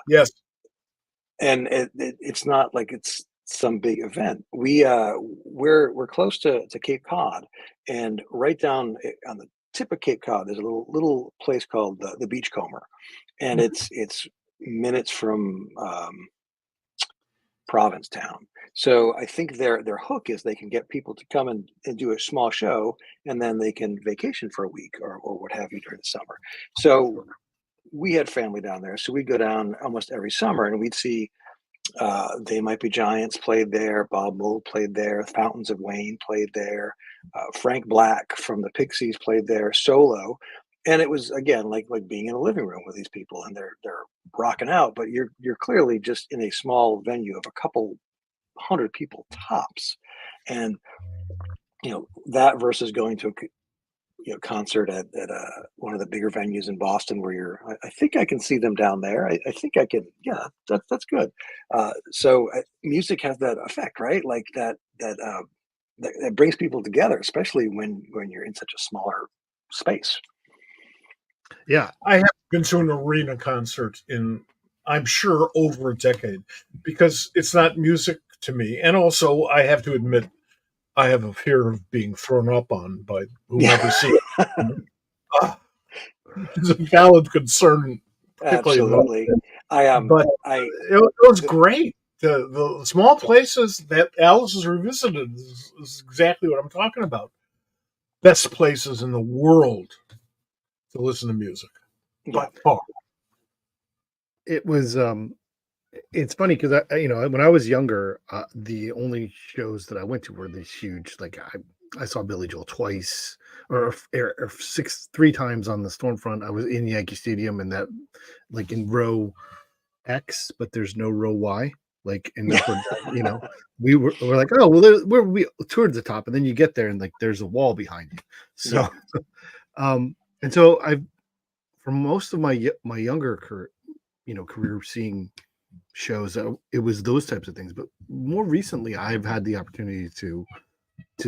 Yes. And it's not like it's some big event. We're close to Cape Cod, and right down on the tip of Cape Cod, there's a little place called the Beachcomber, and it's minutes from Provincetown. So I think their hook is they can get people to come and do a small show, and then they can vacation for a week or what have you during the summer. So we had family down there, so we'd go down almost every summer, and we'd see They Might Be Giants played there, Bob Mould played there, Fountains of Wayne played there, Frank Black from the Pixies played there solo. And it was again like being in a living room with these people, and they're rocking out, but you're clearly just in a small venue of a couple hundred people tops. And that versus going to a concert at one of the bigger venues in Boston where I think I can see them down there. I think I can. Yeah, that's good. So music has that effect, right? Like that that brings people together, especially when you're in such a smaller space. Yeah. I haven't been to an arena concert in, I'm sure, over a decade because it's not music to me. And also, I have to admit, I have a fear of being thrown up on by whomever sees it. Ah, it's a valid concern, particularly in Absolutely. but I it was great. The small places that Alice has revisited is exactly what I'm talking about. Best places in the world to listen to music by yeah. far. It was it's funny because when I was younger, the only shows that I went to were these huge, like I saw Billy Joel twice or three times on the Stormfront. I was in Yankee Stadium and that like in row X, but there's no row Y. Like in upper, we're like, oh well, we towards the top, and then you get there and like there's a wall behind you. So, and so I, for most of my younger career seeing shows, it was those types of things. But more recently, I've had the opportunity to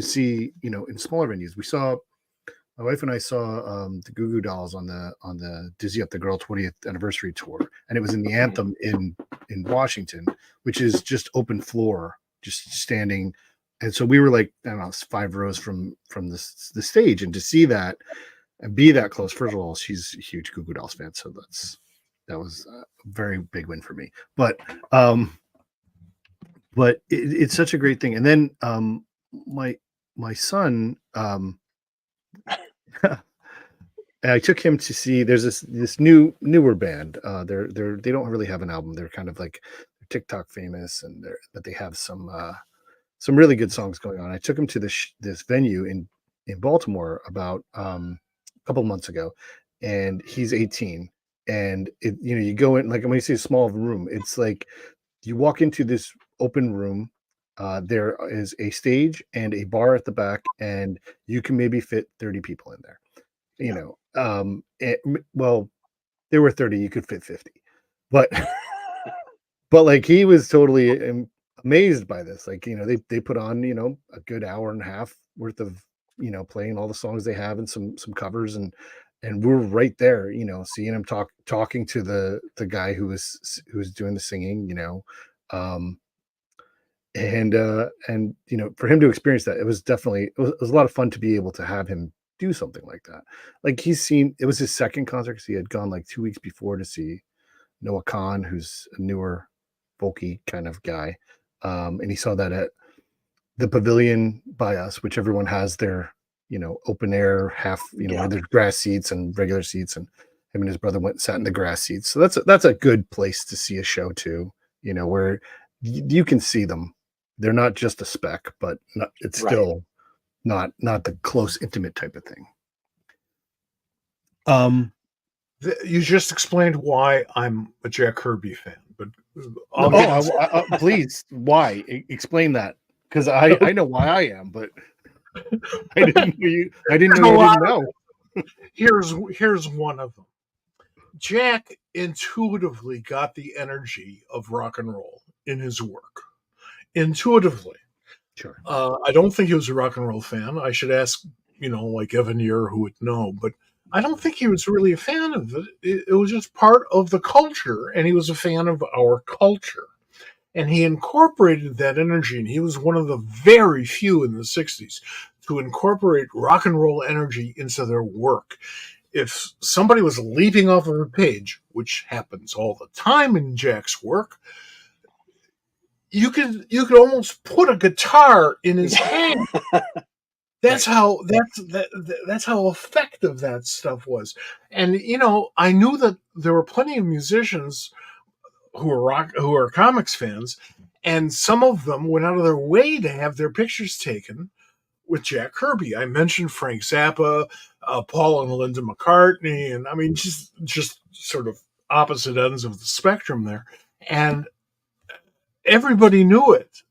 see, in smaller venues. My wife and I saw the Goo Goo Dolls on the Dizzy Up the Girl 20th anniversary tour, and it was in the Anthem in Washington, which is just open floor, just standing. And so we were like, I don't know, 5 rows from the stage, and to see that and be that close. First of all, she's a huge Goo Goo Dolls fan, so that was a very big win for me. But it's such a great thing. And then my son. I took him to see. There's this newer band. They don't really have an album. They're kind of like TikTok famous, but they have some really good songs going on. I took him to this venue in Baltimore about a couple months ago, and he's 18. And you go in, like when you see a small room, it's like you walk into this open room. There is a stage and a bar at the back, and you can maybe fit 30 people in there. Well, there were 30, you could fit 50, but like he was totally amazed by this. Like, they put on, a good hour and a half worth of, playing all the songs they have and some covers, and we're right there, seeing him talking to the guy who was doing the singing, and for him to experience that, it was a lot of fun to be able to have him do something like that. Like it was his second concert because he had gone like 2 weeks before to see Noah Kahn, who's a newer folky kind of guy. And he saw that at the pavilion by us, which everyone has their, open air half, where there's grass seats and regular seats, and him and his brother went and sat in the grass seats. So that's a good place to see a show too, where you can see them. They're not just a speck, but it's still not the close, intimate type of thing. You just explained why I'm a Jack Kirby fan, but please, why? Explain that, because I know why I am, but I didn't know you didn't know. Here's one of them. Jack intuitively got the energy of rock and roll in his work. Intuitively. Sure. I don't think he was a rock and roll fan. I should ask, like Evan Ear, who would know, but I don't think he was really a fan of it. It was just part of the culture, and he was a fan of our culture. And he incorporated that energy, and he was one of the very few in the 60s to incorporate rock and roll energy into their work. If somebody was leaping off of a page, which happens all the time in Jack's work, you could almost put a guitar in his hand. That's how effective that stuff was. And I knew that there were plenty of musicians who are comics fans, and some of them went out of their way to have their pictures taken with Jack Kirby. I mentioned Frank Zappa, Paul and Linda McCartney, and I mean just sort of opposite ends of the spectrum there. And everybody knew it.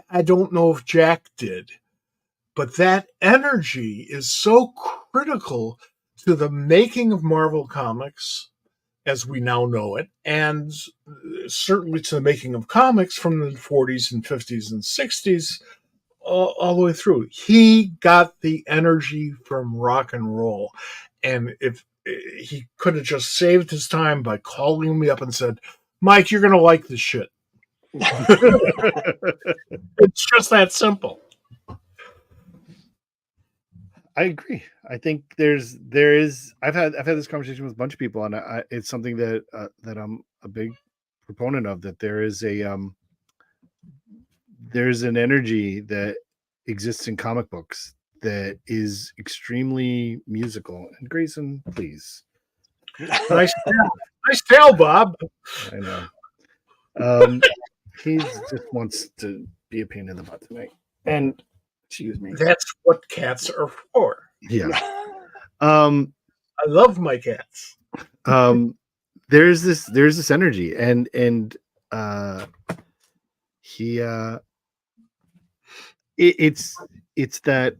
I don't know if Jack did, but that energy is so critical to the making of Marvel Comics as we now know it, and certainly to the making of comics from the 40s and 50s and 60s all the way through. He got the energy from rock and roll. And if he could have just saved his time by calling me up and said, Mike, you're going to like this shit. It's just that simple. I agree. I think there is. I've had this conversation with a bunch of people, and it's something that that I'm a big proponent of. That there's an energy that exists in comic books that is extremely musical. And Grayson, please. Nice tail, Bob. I know. He just wants to be a pain in the butt tonight. And excuse me. That's what cats are for. Yeah. I love my cats. There's this energy, and he it's that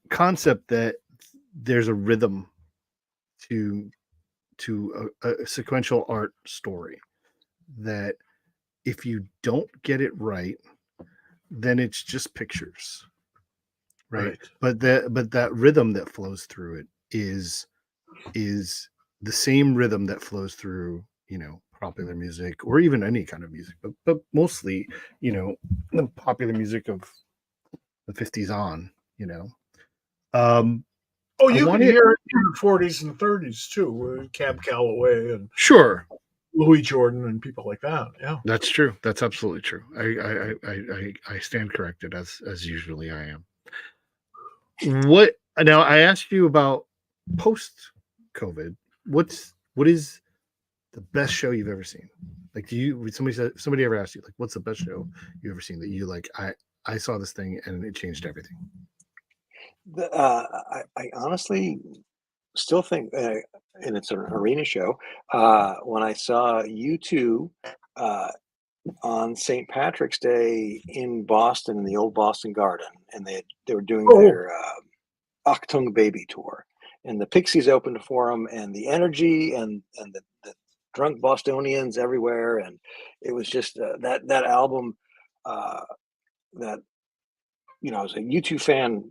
concept that there's a rhythm to a sequential art story, that if you don't get it right, then it's just pictures, right? But that rhythm that flows through it is the same rhythm that flows through, popular music, or even any kind of music, but mostly, the popular music of the 50s on, Oh, you can hear it in the 40s and 30s too, Cab Calloway and sure, Louis Jordan and people like that. Yeah, that's true. That's absolutely true. I stand corrected, as usually I am. What now? I asked you about post COVID. What is the best show you've ever seen? Like, somebody ever asked you, like, what's the best show you've ever seen that you like? I saw this thing and it changed everything. I honestly still think, and it's an arena show, when I saw U2 on St. Patrick's Day in Boston, in the old Boston Garden, and they were doing their Achtung Baby tour, and the Pixies opened for them, and the energy and the drunk Bostonians everywhere, and it was just that album that I was a U2 fan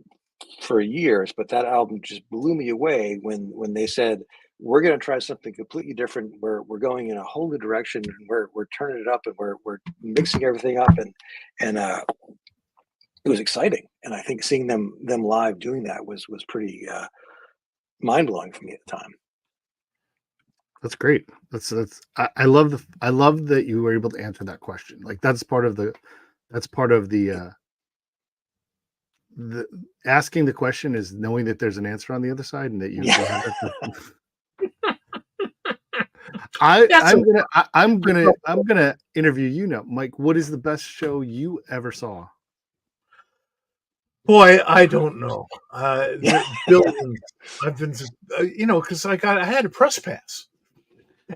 for years, but that album just blew me away when they said, we're going to try something completely different. We're going in a whole new direction, and we're turning it up, and we're mixing everything up, and it was exciting. And I think seeing them live doing that was pretty mind blowing for me at the time. That's great. I love that you were able to answer that question. Like, that's part of the asking the question is knowing that there's an answer on the other side, and that you have I'm gonna interview you now, Mike. What is the best show you ever saw? Boy, I don't know. Billions. I've been, because I had a press pass,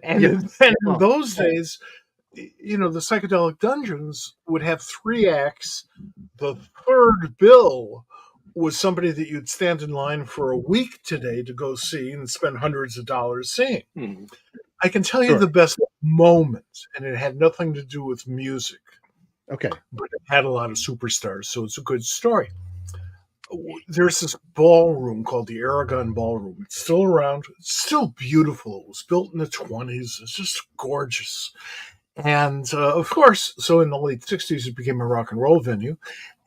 and in those days, the Psychedelic Dungeons would have 3 acts. The third bill was somebody that you'd stand in line for a week today to go see and spend hundreds of dollars seeing. Mm-hmm. I can tell you the best moment, and it had nothing to do with music. Okay. But it had a lot of superstars, so it's a good story. There's this ballroom called the Aragon Ballroom. It's still around. It's still beautiful. It was built in the 20s. It's just gorgeous. And, of course, so in the late 60s, it became a rock and roll venue.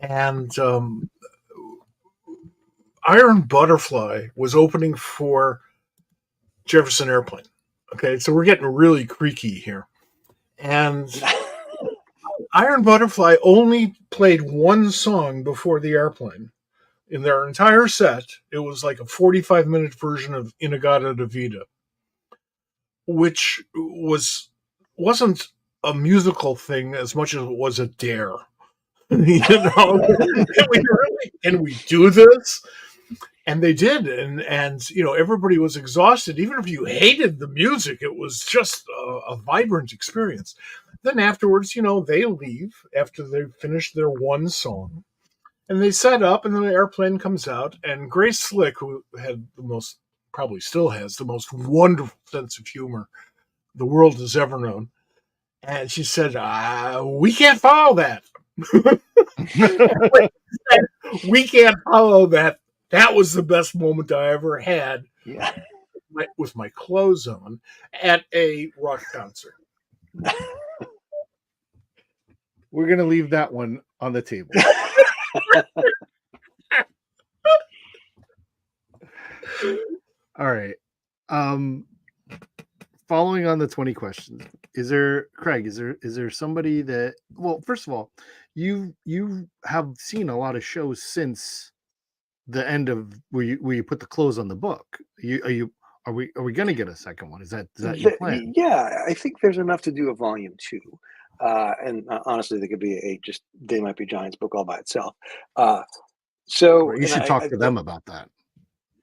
And Iron Butterfly was opening for Jefferson Airplane. Okay, so we're getting really creaky here. And Iron Butterfly only played one song before the Airplane. In their entire set, it was like a 45-minute version of Inagata da Vida, which wasn't a musical thing as much as it was a dare. Can we do this? And they did, and everybody was exhausted. Even if you hated the music, it was just a vibrant experience. Then afterwards, they leave after they finish their one song, and they set up, and then the Airplane comes out, and Grace Slick, who had probably still has the most wonderful sense of humor the world has ever known, and she said, "We can't follow that." We can't follow that. That was the best moment I ever had Yeah. with my clothes on at a rock concert. We're gonna leave that one on the table. All right. Following on the 20 questions, Craig, is there somebody that, well, first of all, you have seen a lot of shows since the end of where you put the close on the book. Are we gonna get a second one? Is that your plan? Yeah, I think there's enough to do a volume 2. And honestly, there could be a just They Might Be Giants book all by itself. So, You and should talk to them about that.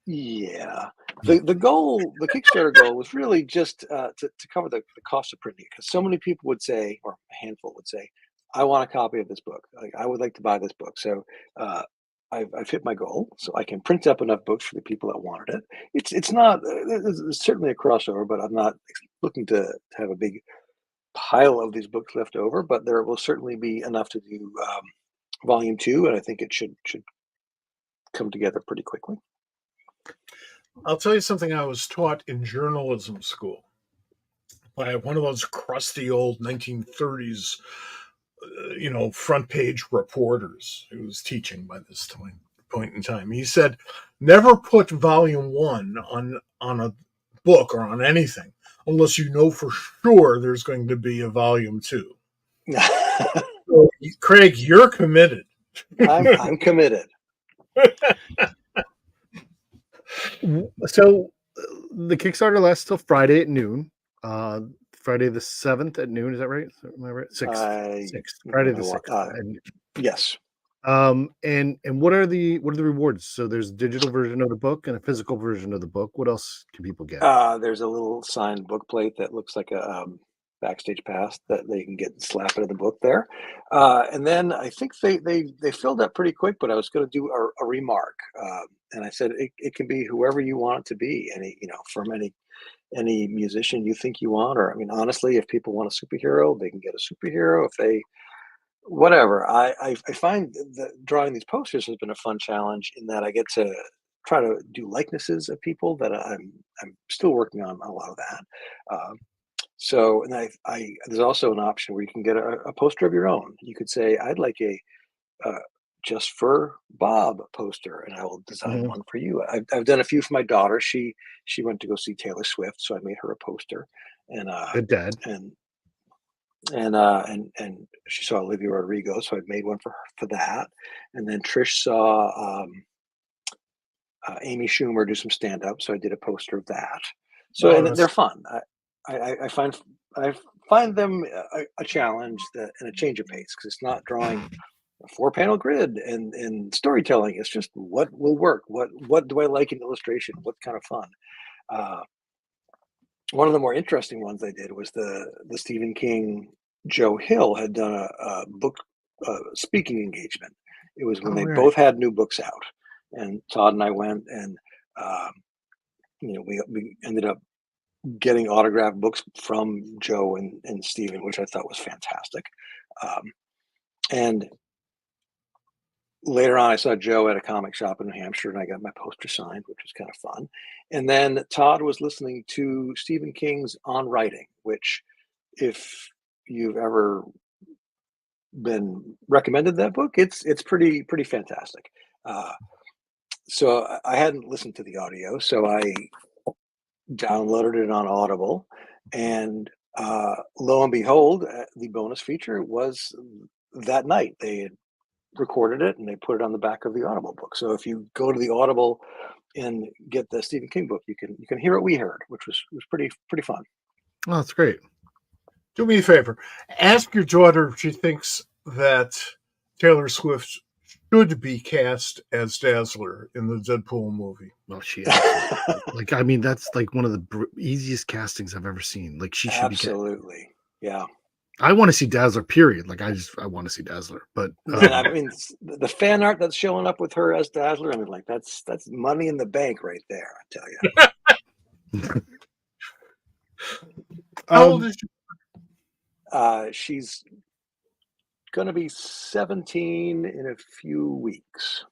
yeah, the Kickstarter goal was really just to cover the cost of printing, because so many people would say, or a handful would say, "I want a copy of this book. Like, I would like to buy this book." So uh, I've hit my goal, so I can print up enough books for the people that wanted it. It's not there's certainly a crossover, but I'm not looking to have a big pile of these books left over. But there will certainly be enough to do volume 2, and I think it should come together pretty quickly. I'll tell you something I was taught in journalism school by one of those crusty old 1930s, front page reporters who was teaching by this point in time. He said, never put volume 1 on a book or on anything unless you know for sure there's going to be a volume 2. So, Craig, you're committed. I'm committed. So the Kickstarter lasts till Friday at noon. Friday the 7th at noon. Is that right? Am I right? 6th. Friday the 6th. Yes. And what are the rewards? So there's a digital version of the book and a physical version of the book. What else can people get? There's a little signed book plate that looks like a backstage pass that they can get and slap into the book there. And then I think they filled up pretty quick, but I was going to do a remark. And I said, it can be whoever you want it to be. From any musician you think you want, or, I mean, honestly, if people want a superhero, they can get a superhero. If they, whatever. I find that drawing these posters has been a fun challenge, in that I get to try to do likenesses of people that I'm still working on a lot of that. So, and there's also an option where you can get a poster of your own. You could say, I'd like a just for Bob poster, and I will design one for you. I've done a few for my daughter. She went to go see Taylor Swift, so I made her a poster. And Good dad. And she saw Olivia Rodrigo, so I made one for her for that. And then Trish saw Amy Schumer do some stand up, so I did a poster of that. So, and they're fun. I find them a challenge and a change of pace, because it's not drawing a 4-panel grid and storytelling. It's just what will work. What do I like in illustration? What's kind of fun? One of the more interesting ones I did was the Stephen King. Joe Hill had done a book speaking engagement. It was when they both had new books out, and Todd and I went, and we ended up getting autographed books from Joe and Stephen, which I thought was fantastic. And later on, I saw Joe at a comic shop in New Hampshire, and I got my poster signed, which was kind of fun. And then Todd was listening to Stephen King's On Writing, which, if you've ever been recommended that book, it's pretty fantastic. So I hadn't listened to the audio, so I downloaded it on Audible, and lo and behold, the bonus feature was that night. They had recorded it and they put it on the back of the Audible book. So if you go to the Audible and get the Stephen King book, you can hear what we heard, which was pretty fun. Oh, that's great. Do me a favor. Ask your daughter if she thinks that Taylor Swift should be cast as Dazzler in the Deadpool movie. Well, she like, I mean, that's like one of the easiest castings I've ever seen. Like, she should absolutely be. Yeah. I want to see Dazzler, period. Like, I want to see Dazzler. But and I mean, the fan art that's showing up with her as Dazzler, I mean, like, that's money in the bank right there, I tell you. How old is she? She's gonna be 17 in a few weeks.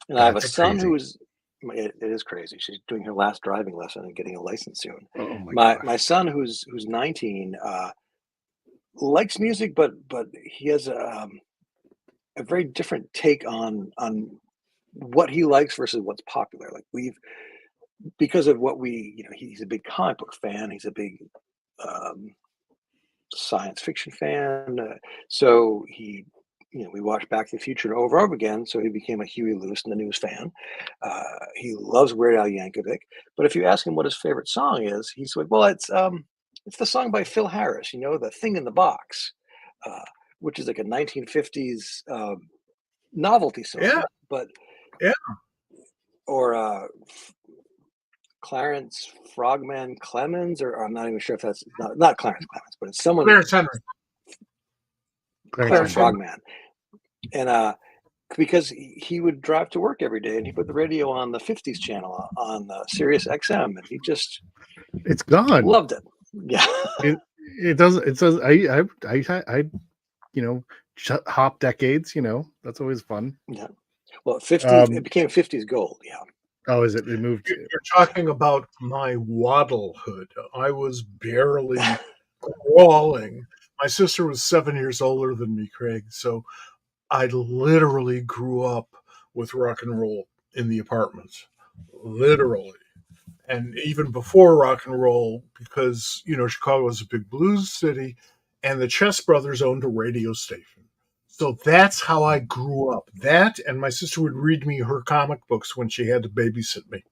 And I have a That's son crazy. who is it is crazy. She's doing her last driving lesson and getting a license soon. Oh my My gosh. son who's 19 likes music, but he has a very different take on what he likes versus what's popular. Like we've because of what we he's a big comic book fan. He's a big um, science fiction fan. So we watched Back to the Future over and over again. So he became a Huey Lewis and the News fan. He loves Weird Al Yankovic. But if you ask him what his favorite song is, he's like, well, it's the song by Phil Harris. The Thing in the Box, uh, which is like a 1950s novelty Yeah, song. But yeah. or Clarence Frogman Clemens, or I'm not even sure if that's not Clarence Clemens, but it's someone Clarence Henry. Clarence Clarence Clarence Henry. Henry. Frogman, and because he would drive to work every day and he put the radio on the 50s channel on Sirius XM, and he just It's gone. loved it. Yeah. It doesn't. It says I hop decades. That's always fun. Yeah. Well, 50s, it Um, became 50s gold. Yeah. oh, is it? It moved. You're talking about my waddlehood. I was barely crawling. My sister was 7 years older than me, Craig. So I literally grew up with rock and roll in the apartment. Literally. And even before rock and roll, because, Chicago was a big blues city and the Chess Brothers owned a radio station. So that's how I grew up. That, and my sister would read me her comic books when she had to babysit me.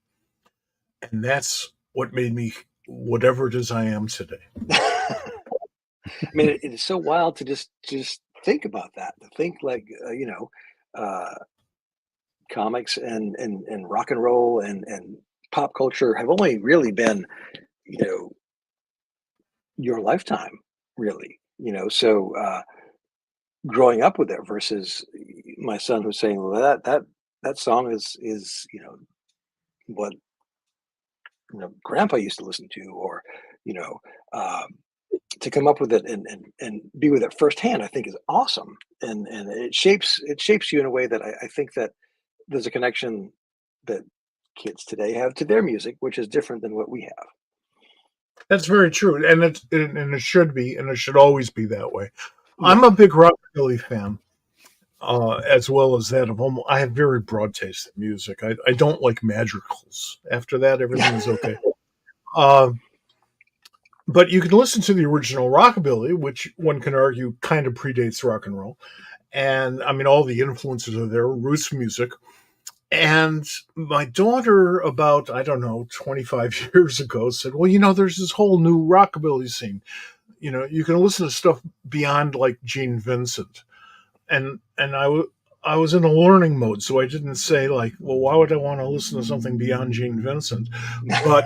And that's what made me whatever it is I am today. I mean, it is so wild to just think about that. To think like uh, comics and rock and roll and pop culture have only really been you know your lifetime, really. So growing up with it versus my son who's saying, well, that song is what grandpa used to listen to, or you know um, to come up with it and be with it firsthand, I think is awesome. And it shapes you in a way that I think that there's a connection that kids today have to their music, which is different than what we have. That's very true. And it should be, and it should always be that way. Yeah. I'm a big rockabilly fan, as well as that of almost. I have very broad taste in music. I don't like madrigals. After that, everything is okay. Uh, but you can listen to the original rockabilly, which one can argue kind of predates rock and roll. And I mean, all the influences are there, roots music. And my daughter, about, I don't know, 25 years ago, said, well, there's this whole new rockabilly scene. You can listen to stuff beyond like Gene Vincent. And I was in a learning mode, so I didn't say like, well, why would I want to listen to something beyond Gene Vincent? But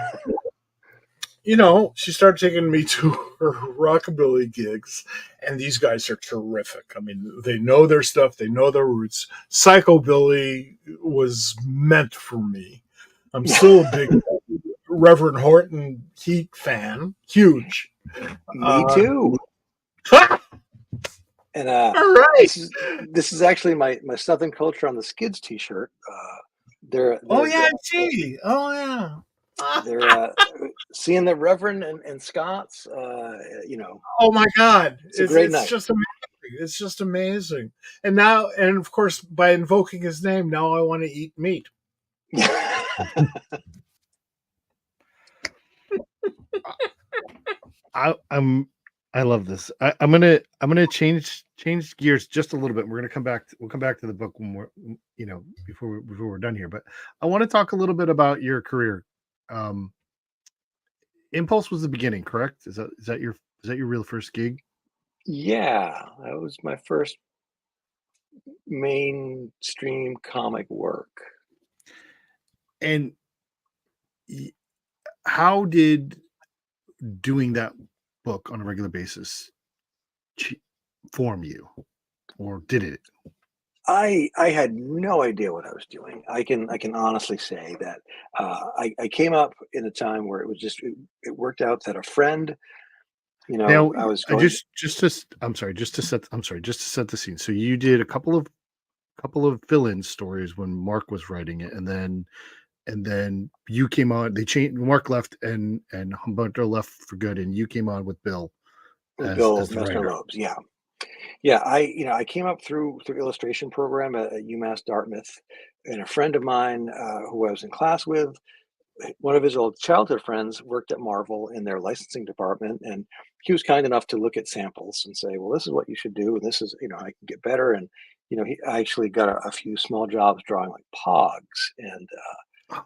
she started taking me to her rockabilly gigs, and these guys are terrific. I mean, they know their stuff, they know their roots. Psychobilly was meant for me. I'm still a big Reverend Horton Heat fan, huge. Me too. And All right. this is actually my Southern Culture on the Skids T-shirt. Oh yeah, I see. Oh yeah. They're seeing the Reverend and Scott's. Oh my God! It's a great It's night. just amazing. It's just amazing. And of course, by invoking his name, now I want to eat meat. I love this. I'm gonna change gears just a little bit. We'll come back to the book when we're before we're done here. But I want to talk a little bit about your career. Impulse was the beginning, correct? Is that your real first gig? Yeah, that was my first mainstream comic work. And how did doing that book on a regular basis form you, or did it? I had no idea what I was doing. I can honestly say that I came up in a time where it was just it worked out that a friend Now, I was I going. just to just to set the scene. So you did a couple of fill-in stories when Mark was writing it, and then you came on. They changed. Mark left, and Humberto left for good, and you came on with Bill With as Bill the Messner writer. Lobes, yeah. Yeah, I came up through illustration program at UMass Dartmouth, and a friend of mine who I was in class with, one of his old childhood friends worked at Marvel in their licensing department, and he was kind enough to look at samples and say, "Well, this is what you should do, and this is, I can get better." And I actually got a few small jobs drawing like Pogs and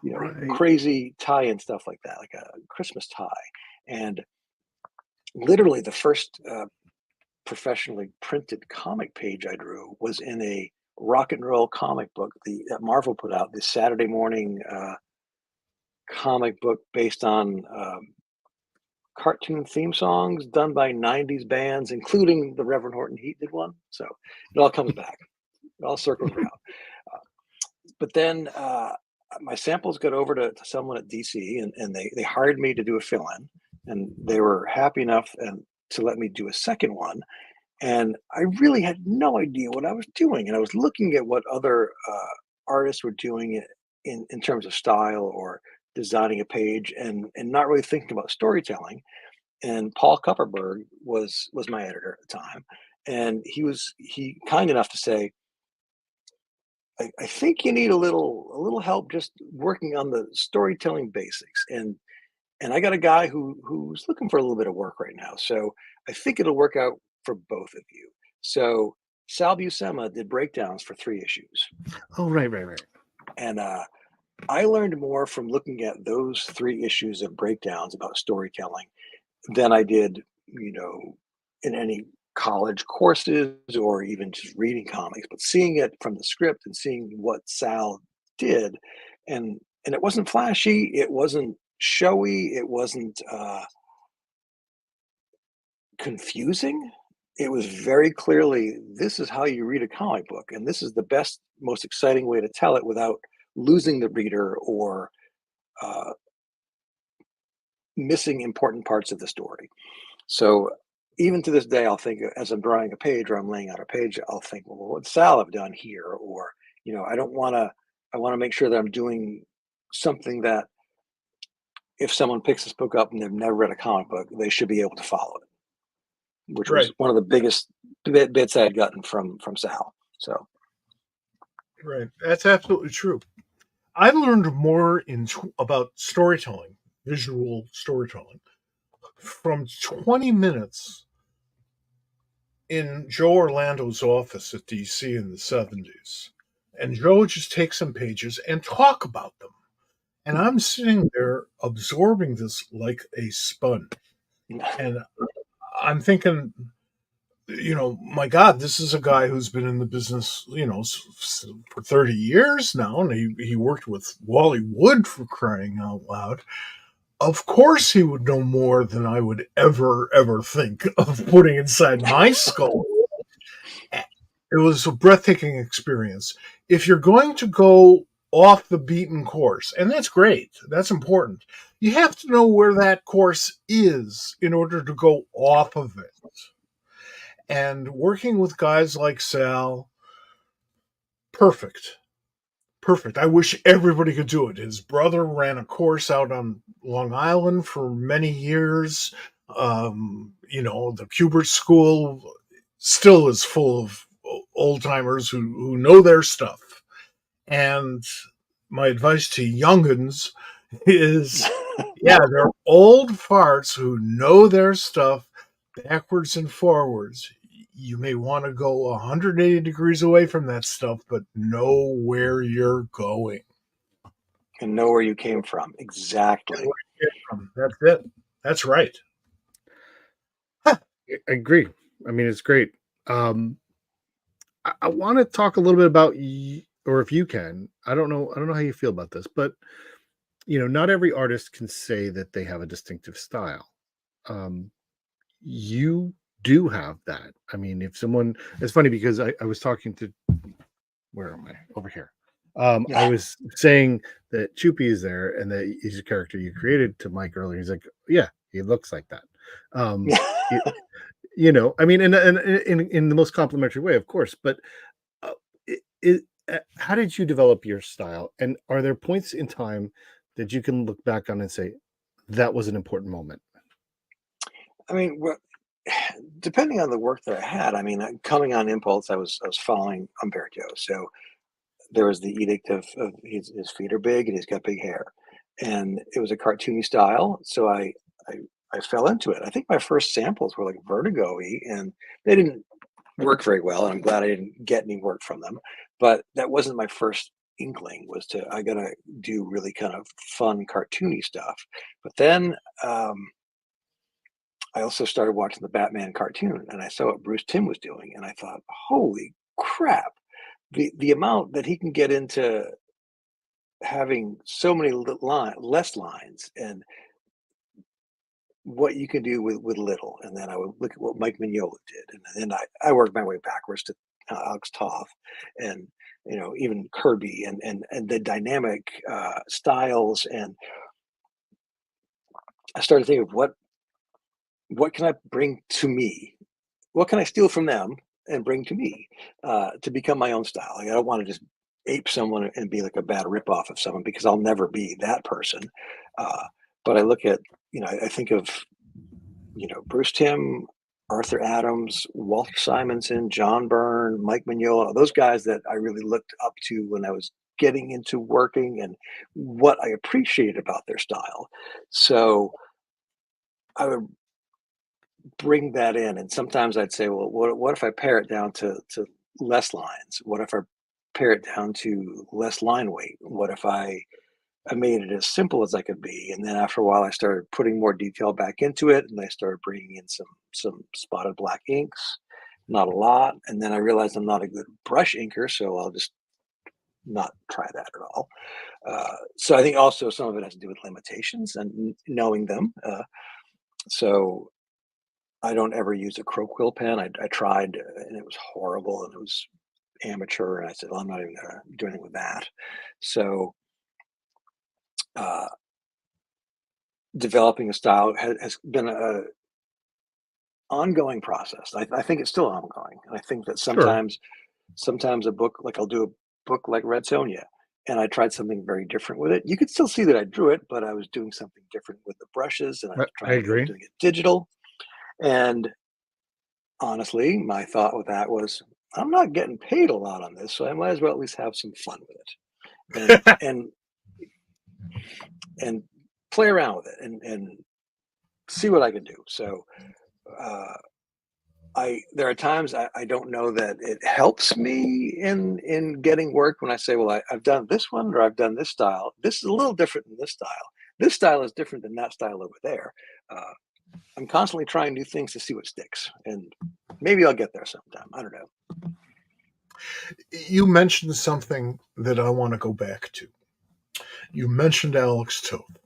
Right. crazy tie-in stuff like that, like a Christmas tie. And literally, the first professionally printed comic page I drew was in a rock and roll comic book that Marvel put out, this Saturday morning comic book based on cartoon theme songs done by 90s bands, including the Reverend Horton Heat did one. So it all comes back, it all circles around. Uh, but then my samples got over to someone at DC, and they hired me to do a fill in, and they were happy enough to let me do a second one. And I really had no idea what I was doing. And I was looking at what other artists were doing in terms of style or designing a page, and not really thinking about storytelling. And Paul Kupperberg was my editor at the time. And he kind enough to say, I think you need a little help just working on the storytelling basics. And I got a guy who's looking for a little bit of work right now. So I think it'll work out for both of you. So Sal Buscema did breakdowns for 3 issues. Oh, right. And I learned more from looking at those 3 issues of breakdowns about storytelling than I did, in any college courses or even just reading comics, but seeing it from the script and seeing what Sal did. And it wasn't flashy, it wasn't showy, it wasn't confusing. It was very clearly, this is how you read a comic book, and this is the best, most exciting way to tell it without losing the reader or uh, missing important parts of the story. So even to this day, I'll think, as I'm drawing a page or I'm laying out a page, I'll think, well, what Sal have done here? Or, I don't want to, I want to make sure that I'm doing something that if someone picks this book up and they've never read a comic book, they should be able to follow it, which was Right. one of the biggest bits I had gotten from Sal. So Right. That's absolutely true. I learned more about storytelling, visual storytelling, from 20 minutes in Joe Orlando's office at DC in the 70s. And Joe would just take some pages and talk about them. And I'm sitting there absorbing this like a sponge. And I'm thinking, my God, this is a guy who's been in the business, for 30 years now. And he worked with Wally Wood, for crying out loud. Of course, he would know more than I would ever think of putting inside my skull. It was a breathtaking experience. If you're going to go off the beaten course, and that's great, that's important, you have to know where that course is in order to go off of it. And working with guys like Sal, perfect. Perfect. I wish everybody could do it. His brother ran a course out on Long Island for many years. The Kubert School still is full of old timers who know their stuff. And my advice to youngins is, yeah, they're old farts who know their stuff backwards and forwards. You may want to go 180 degrees away from that stuff, but know where you're going. and know where you came from. Exactly. That's it. That's right. I agree. I mean, it's great. I want to talk a little bit about or if you can. I don't know how you feel about this, but not every artist can say that they have a distinctive style. You do have that. I mean, if someone, it's funny because I was talking to, where am I? Over here. I was saying that Choopy is there and that he's a character you created to Mike earlier. He's like, yeah, he looks like that. Um, it, you know, I mean, and in the most complimentary way, of course. But uh, how did you develop your style? And are there points in time that you can look back on and say that was an important moment? I mean, depending on the work that I had, I mean, coming on impulse, I was following Umberto. So there was the edict of his feet are big and he's got big hair, and it was a cartoony style. So I, I fell into it. I think my first samples were like Vertigo-y, and they didn't work very well. And I'm glad I didn't get any work from them. But that wasn't my first inkling. Was to I gotta do really kind of fun cartoony stuff. But then I also started watching the Batman cartoon, and I saw what Bruce Timm was doing, and I thought, holy crap! The amount that he can get into having so many less lines, and what you can do with little. And then I would look at what Mike Mignola did, and then I worked my way backwards to Alex Toth, and even Kirby, and the dynamic styles. And I started thinking of what can I bring to me? What can I steal from them and bring to me to become my own style? Like, I don't want to just ape someone and be like a bad ripoff of someone, because I'll never be that person. Uh, but I look at, I think of, Bruce Timm, Arthur Adams, Walter Simonson, John Byrne, Mike Mignola, those guys that I really looked up to when I was getting into working, and what I appreciated about their style. So I would bring that in. And sometimes I'd say, well, what if I pare it down to less lines? What if I pare it down to less line weight? What if I made it as simple as I could be? And then after a while, I started putting more detail back into it, and I started bringing in some spotted black inks, not a lot. And then I realized I'm not a good brush inker, so I'll just not try that at all. So I think also some of it has to do with limitations and knowing them. So I don't ever use a crow quill pen. I tried, and it was horrible, and it was amateur. And I said, well, I'm not even going to do anything with that. So uh, developing a style has been a ongoing process. I think it's still ongoing. And I think that Sure. sometimes a book, like I'll do a book like Red Sonja, and I tried something very different with it. You could still see that I drew it, but I was doing something different with the brushes, and I was I agree. doing it digital. And honestly, my thought with that was, I'm not getting paid a lot on this, so I might as well at least have some fun with it, and play around with it, and see what I can do. So uh, I there are times I don't know that it helps me in getting work when I say, well, I've done this one, or I've done this style. This is a little different than this style. This style is different than that style over there. Uh, I'm constantly trying new things to see what sticks, and maybe I'll get there sometime. I don't know. You mentioned something that I want to go back to. You mentioned Alex Toth,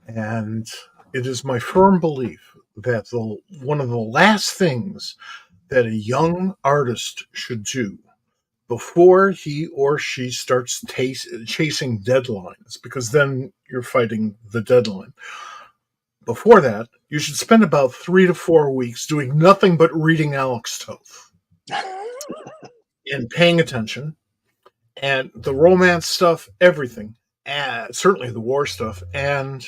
and it is my firm belief that one of the last things that a young artist should do before he or she starts chasing deadlines, because then you're fighting the deadline. Before that, you should spend about 3 to 4 weeks doing nothing but reading Alex Toth and paying attention, and the romance stuff, everything, and certainly the war stuff, and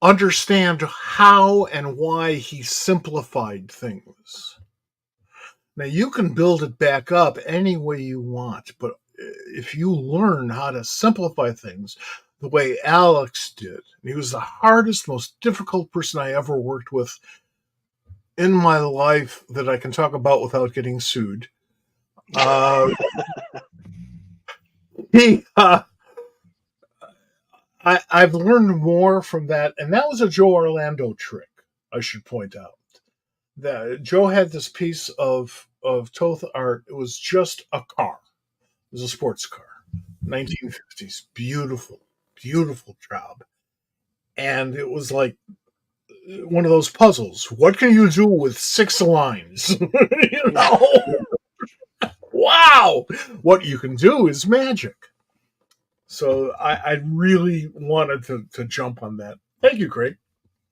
understand how and why he simplified things. Now, you can build it back up any way you want, but if you learn how to simplify things the way Alex did, he was the hardest, most difficult person I ever worked with in my life that I can talk about without getting sued. He, I've learned more from that, and that was a Joe Orlando trick, I should point out. That Joe had this piece of Toth art. It was just a car. It was a sports car, 1950s, beautiful, beautiful job, and it was like one of those puzzles. What can you do with 6 lines? Wow! What you can do is magic. So I really wanted to jump on that. Thank you, Craig.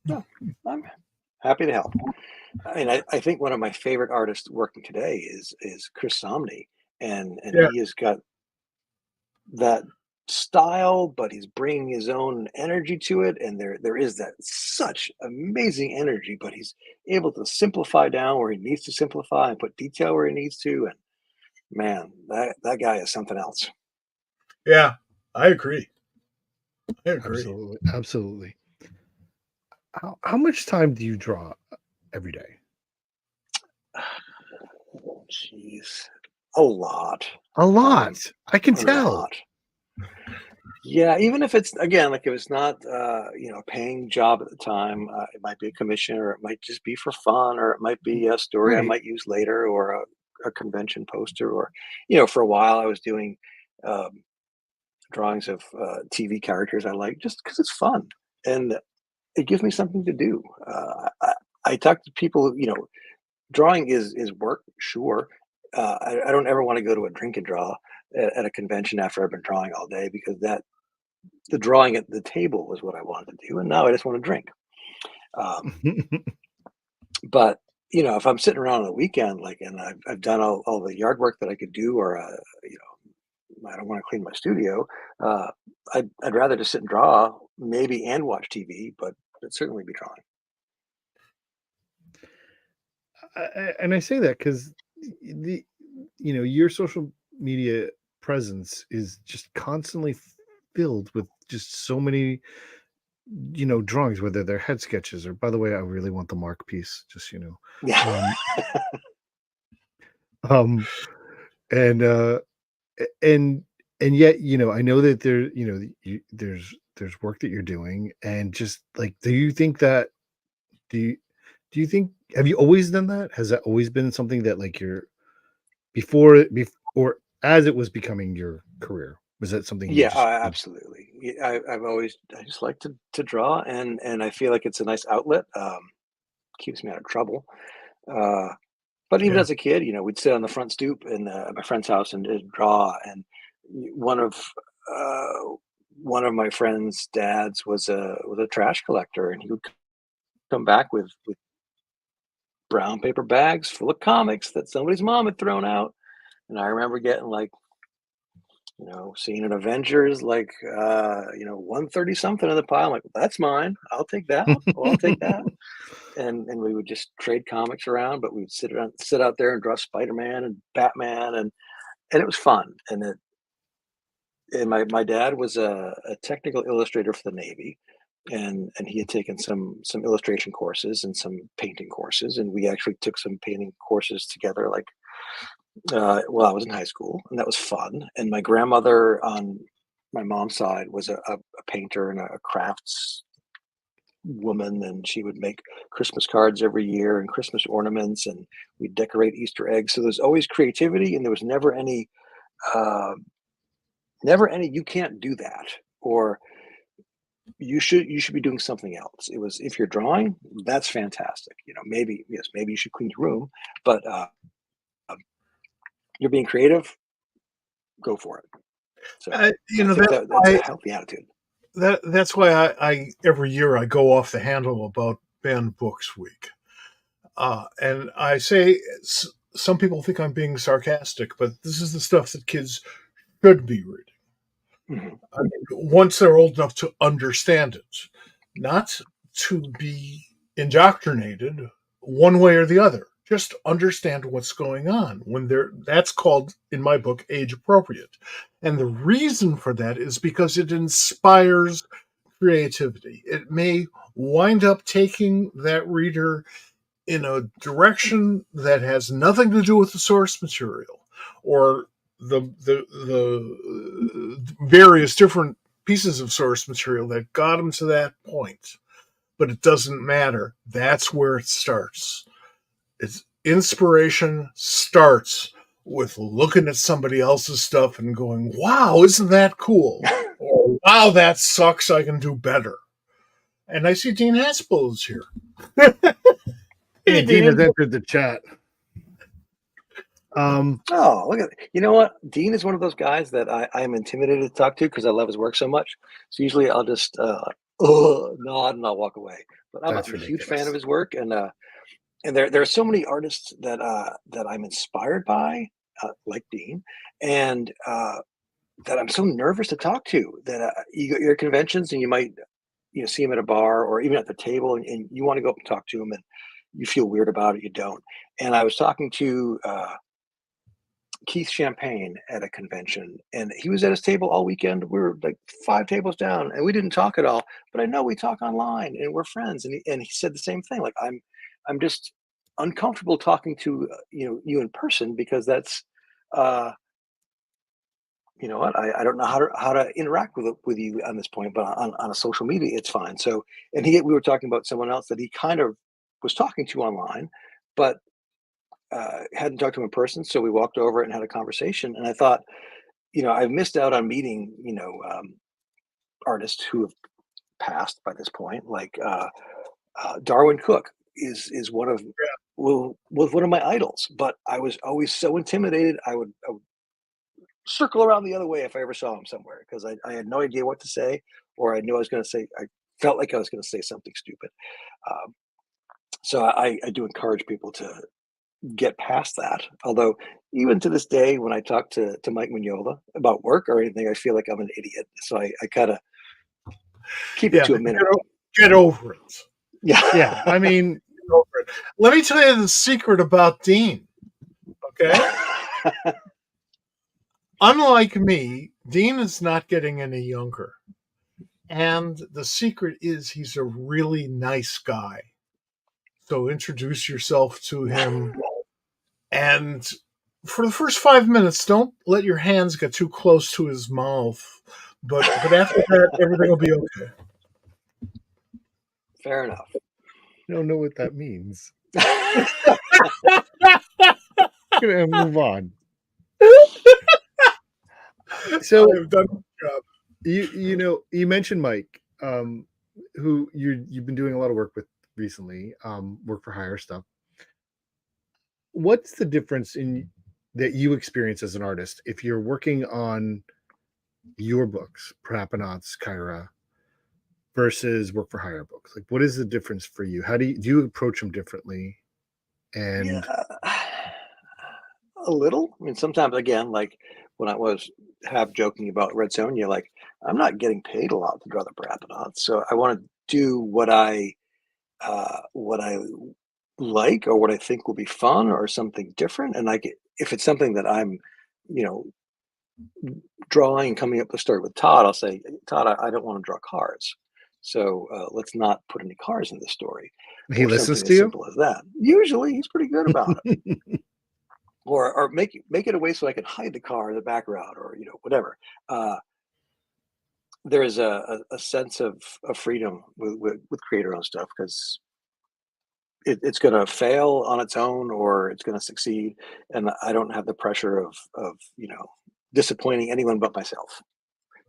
No, I'm happy to help. I think one of my favorite artists working today is Chris Somney, and Yeah. he has got that style, but he's bringing his own energy to it, and there is that such amazing energy, but he's able to simplify down where he needs to simplify and put detail where he needs to, and man, that guy is something else. Yeah, I agree. I agree. Absolutely, absolutely. How much time do you draw every day? Jeez, a lot, A lot. um, I can a tell. lot. Yeah, even if it's again, like if it's not a paying job at the time, it might be a commission, or it might just be for fun, or it might be a story I Right. might use later, or a convention poster, or for a while I was doing um, drawings of TV characters I like just because it's fun and it gives me something to do. I talk to people, drawing is work, sure. I don't ever want to go to a drink and draw at a convention after I've been drawing all day because the drawing at the table was what I wanted to do, and now I just want to drink. Um, but if I'm sitting around on the weekend, like, and I've done all the yard work that I could do, or I don't want to clean my studio. Uh, I'd rather just sit and draw, maybe, and watch TV, but certainly be drawing. And I say that because the your social media presence is just constantly filled with just so many drawings, whether they're head sketches or, by the way, I really want the Mark piece, just Yeah. um um and and yet I know that there's work that you're doing, and just like, do you have you always done that? Has that always been something that, like, you're or as it was becoming your career, was that something you Yeah, just absolutely. Yeah, I just like to draw, and I feel like it's a nice outlet. Keeps me out of trouble. Uh, but even Yeah. as a kid, we'd sit on the front stoop at my friend's house and just draw. And one of uh, one of my friend's dads was a trash collector, and he would come back with brown paper bags full of comics that somebody's mom had thrown out. And I remember getting like, seeing an Avengers like 130 something in the pile. I'm like, that's mine. I'll take that one. Well, I'll take that. And we would just trade comics around, but we'd sit out there and draw Spider-Man and Batman, and it was fun. And my dad was a technical illustrator for the Navy, and he had taken some illustration courses and some painting courses, and we actually took some painting courses together, like while I was in high school, and that was fun. And my grandmother on my mom's side was a painter and a crafts woman, and she would make Christmas cards every year and Christmas ornaments, and we'd decorate Easter eggs. So there's always creativity, and there was uh, never any you can't do that, or you should be doing something else. It was, if you're drawing, that's fantastic. Maybe, yes, maybe you should clean your room, but you're being creative, go for it. So I think That's that's a why healthy attitude. that's why I every year I go off the handle about banned books week. And I say some people think I'm being sarcastic, but this is the stuff that kids should be reading. Mhm. I mean, once they're old enough to understand it, not to be indoctrinated one way or the other. Just understand what's going on when that's called, in my book, age appropriate. And the reason for that is because it inspires creativity. It may wind up taking that reader in a direction that has nothing to do with the source material, or the various different pieces of source material that got them to that point. But it doesn't matter. That's where it starts. It's inspiration starts with looking at somebody else's stuff and going, "Wow, isn't that cool?" Or, "Wow, that sucks. I can do better." And I see Dean Haspel is here. Yeah, Hey, Dean has Dean. entered the chat. Oh, look at you know what? Dean is one of those guys that I am intimidated to talk to because I love his work so much. So usually I'll just nod and I'll walk away. But I'm That's a huge fan of ridiculous. his work, and there are so many artists that I'm inspired by, like Dean, and that I'm so nervous to talk to. That you go to your conventions and you might see him at a bar or even at the table, and you want to go up and talk to him, and you feel weird about it. You don't. And I was talking to Keith Champagne at a convention, and he was at his table all weekend. We were like 5 tables down, and we didn't talk at all. But I know we talk online, and we're friends. And he said the same thing. Like I'm just uncomfortable talking to you in person because that's uh, you know what I don't know how to interact with you on this point, but on a social media it's fine. So and we were talking about someone else that he kind of was talking to online, but hadn't talked to him in person. So we walked over and had a conversation, and I thought, I've missed out on meeting, artists who have passed by this point, like Darwin Cook is one of well, was one of my idols, but I was always so intimidated. I would circle around the other way if I ever saw him somewhere because I had no idea what to say, or I knew I was going to say. I felt like I was going to say something stupid. Um, so I do encourage people to get past that. Although even to this day, when I talk to Mike Mignola about work or anything, I feel like I'm an idiot. So I kind of keep it Yeah, to a minimum. get over it. Yeah. Yeah, I mean, Get over it. Let me tell you the secret about Dean. Okay, unlike me, Dean is not getting any younger, and the secret is he's a really nice guy. So introduce yourself to him, and for the first 5 minutes, don't let your hands get too close to his mouth. But after that, everything will be okay. Fair enough. I don't know what that means. Gonna move on. So I've done the job. you mentioned Mike, who you've been doing a lot of work with recently, work for hire stuff. What's the difference in that you experience as an artist if you're working on your books, Paraponauts, Kyra, versus work for hire books? Like, what is the difference for you? How do you approach them differently? Yeah, And a little. I mean, sometimes again, like when I was half joking about Red Sonja, like I'm not getting paid a lot to draw the Paraponauts, so I want to do what I like or what I think will be fun or something different. And like if it's something that I'm, you know, drawing and coming up with a story with Todd, I'll say, Todd, I don't want to draw cars. So let's not put any cars in the story he or listens something to as you. simple as that. Usually he's pretty good about it. Or make it a way so I can hide the car in the background or, whatever. Uh, there is a sense of freedom with creator owned stuff because it's going to fail on its own or it's going to succeed, and I don't have the pressure of disappointing anyone but myself.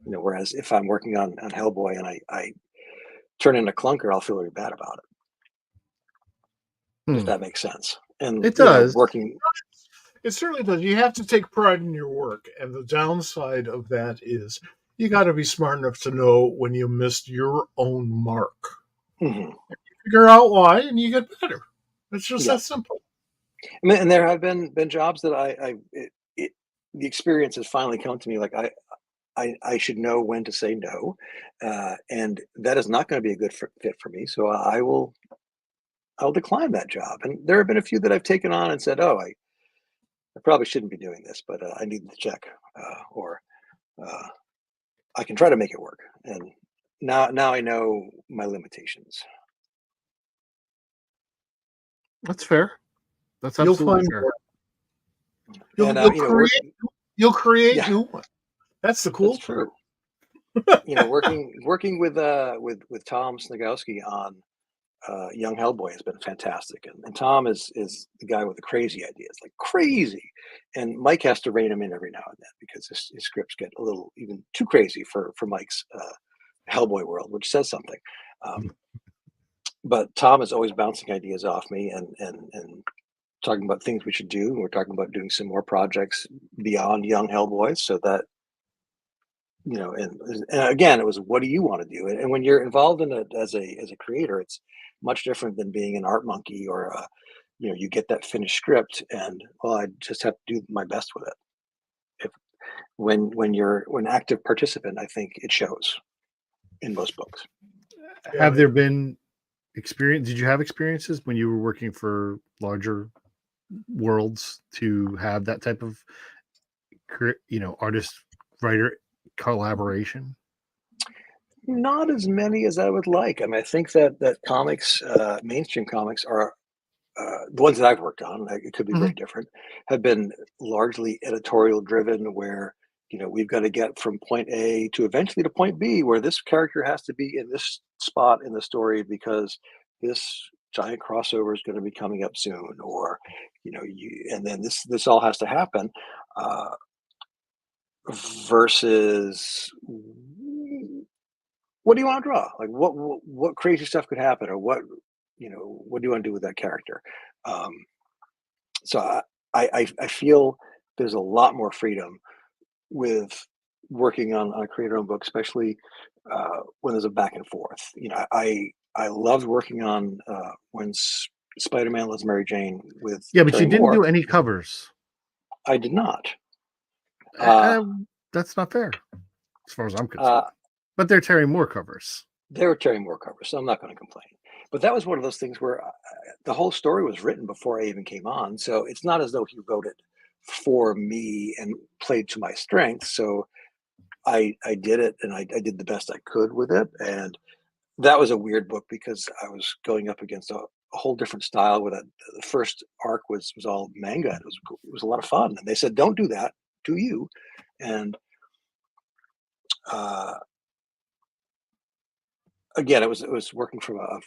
Whereas if I'm working on Hellboy and I turn in a clunker, I'll feel really bad about it, if Hmm. that makes sense. And It does. working. It certainly does. You have to take pride in your work, and the downside of that is you got to be smart enough to know when you missed your own mark. Mhm. Figure out why, and you get better. It's just Yeah, that simple. I mean, and there have been jobs that the experience has finally come to me. Like I should know when to say no, and that is not going to be a good fit for me. So I'll decline that job. And there have been a few that I've taken on and said, "Oh, I probably shouldn't be doing this, but I need the check, or uh, I can try to make it work." And now I know my limitations. That's fair. That's You'll absolutely find fair. more. And You'll work. create. You'll create Yeah, new ones. That's the that's cool part. true. Working with Tom Snagowski on Young Hellboy has been fantastic, and Tom is the guy with the crazy ideas, like crazy, and Mike has to rein him in every now and then because his scripts get a little even too crazy for Mike's Hellboy world, which says something. Um, but Tom is always bouncing ideas off me and talking about things we should do. We're talking about doing some more projects beyond Young Hellboy, so that and again, it was, what do you want to do? And when you're involved in it as a creator, it's much different than being an art monkey or you get that finished script and, well, I just have to do my best with it. If when you're an active participant, I think it shows in most books. Have there been did you have experiences when you were working for larger worlds to have that type of artist writer collaboration? Not as many as I would like. I mean, I think that comics, mainstream comics, are the ones that I've worked on. It could be very different. Have been largely editorial driven, where we've got to get from point A to eventually to point B, where this character has to be in this spot in the story because this giant crossover is going to be coming up soon, or and then this all has to happen. Versus, what do you want to draw? Like, what crazy stuff could happen, or what do you want to do with that character? Um, so I feel there's a lot more freedom with working on a creator-owned book, especially when there's a back and forth. I loved working on when Spider-Man Loves Mary Jane with Yeah, but Terry you didn't Moore. do any covers. I did not. That's not fair, as far as I'm concerned. But they're Terry Moore covers. They were Terry Moore covers, so I'm not going to complain. But that was one of those things where the whole story was written before I even came on, so it's not as though he wrote it for me and played to my strengths. So I did it, and I did the best I could with it. And that was a weird book because I was going up against a whole different style. With the first arc was all manga. It was a lot of fun, and they said, "Don't do that, do you?" And again, it was working from a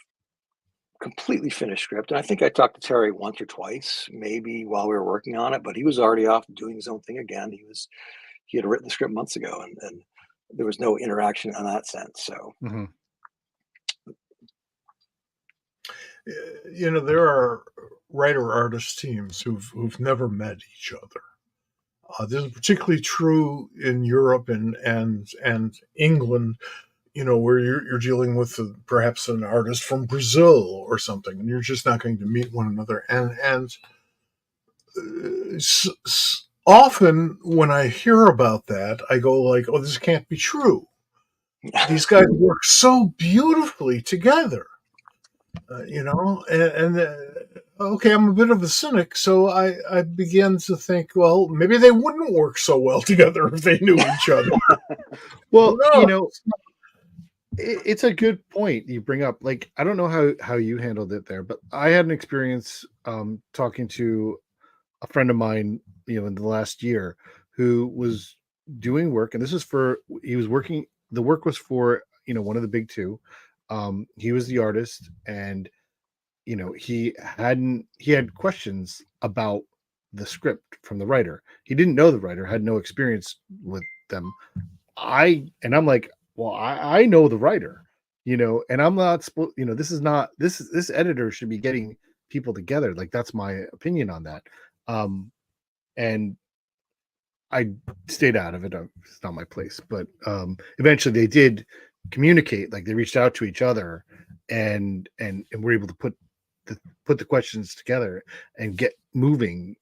completely finished script. And I think I talked to Terry once or twice, maybe while we were working on it, but he was already off doing his own thing again. He had written the script months ago, and there was no interaction in that sense. So, there are writer-artist teams who've never met each other. This is particularly true in Europe and England, where you're dealing with perhaps an artist from Brazil or something, and you're just not going to meet one another. And often when I hear about that, I go like, "Oh, this can't be true." These guys work so beautifully together, okay, I'm a bit of a cynic, so I began to think, well, maybe they wouldn't work so well together if they knew each other. Well, it's a good point you bring up. Like, I don't know how you handled it there, but I had an experience talking to a friend of mine, in the last year, who was doing work, and the work was for, one of the big two. He was the artist, and he had questions about the script from the writer. He didn't know the writer, had no experience with them. I'm like, well, I know the writer, and I'm not, this editor should be getting people together. Like, that's my opinion on that. And I stayed out of it. It's not my place, but eventually they did communicate. Like, they reached out to each other and were able to put the questions together and get moving,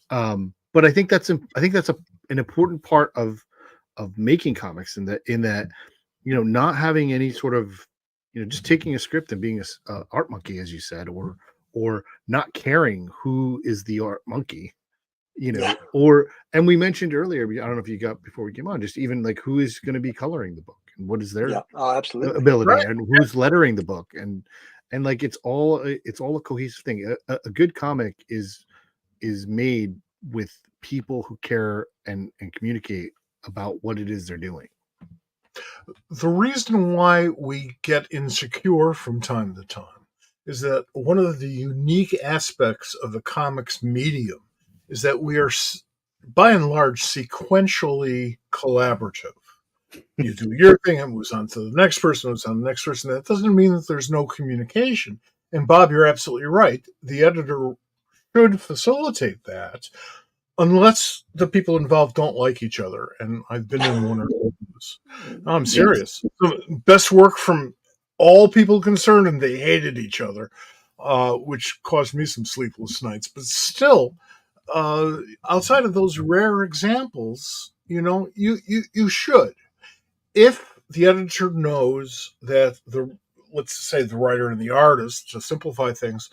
but I think that's an important part of making comics, in that not having any sort of, just taking a script and being a art monkey, as you said, or not caring who is the art monkey, and we mentioned earlier, I don't know if you got before we came on, just even like who is going to be coloring the book and what is their absolutely ability, right, and who's lettering the book, and like it's all a cohesive thing. A good comic is made with people who care and communicate about what it is they're doing. The reason why we get insecure from time to time is that one of the unique aspects of the comics medium is that we are, by and large, sequentially collaborative. You do your thing, it moves on to the next person, moves on to the next person. That doesn't mean that there's no communication. And Bob, you're absolutely right. The editor should facilitate that. unless the people involved don't like each other, and I've been in one or two of those. No, I'm Yes. serious. The best work from all people concerned, and they hated each other, which caused me some sleepless nights. But still, outside of those rare examples, you should, if the editor knows that let's say the writer and the artist, to simplify things,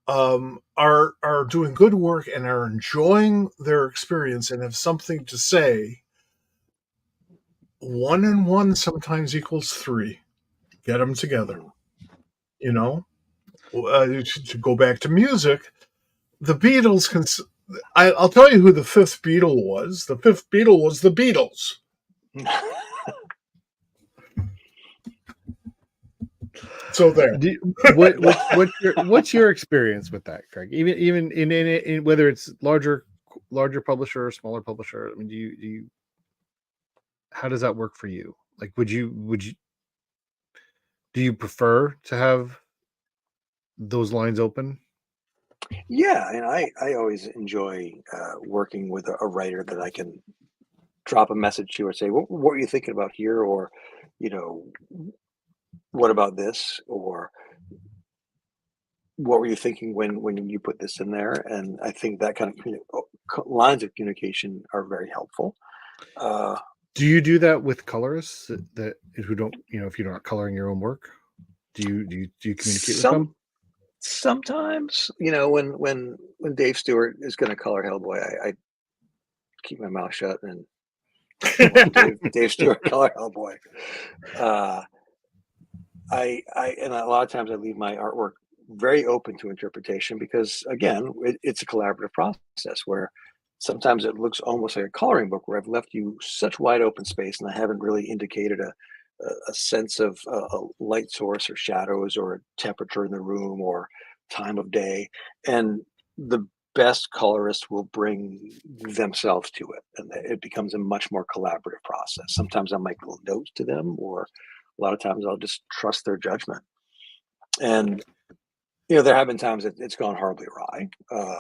are doing good work and are enjoying their experience and have something to say. 1 and 1 sometimes equals 3. Get them together. You know, to go back to music, the Beatles can. I'll tell you who the fifth Beatle was. The fifth Beatle was the Beatles. So there. What's your experience with that, Craig? Even in whether it's larger publisher or smaller publisher. I mean, do you how does that work for you? Like, would you do you prefer to have those lines open? Yeah, and I always enjoy working with a writer that I can drop a message to or say, what are you thinking about here? Or, you know, what about this? Or what were you thinking when you put this in there? And I think that kind of lines of communication are very helpful. Do you do that with colorists that who don't, if you're not coloring your own work? Do you communicate with them? Sometimes, when Dave Stewart is going to color Hellboy, I keep my mouth shut and let Dave Stewart color Hellboy. And a lot of times I leave my artwork very open to interpretation because, again, it's a collaborative process where sometimes it looks almost like a coloring book where I've left you such wide open space and I haven't really indicated a sense of a light source or shadows or temperature in the room or time of day. And the best colorist will bring themselves to it. And it becomes a much more collaborative process. Sometimes I'll make little notes to them, or a lot of times I'll just trust their judgment. And, there have been times that it's gone horribly awry,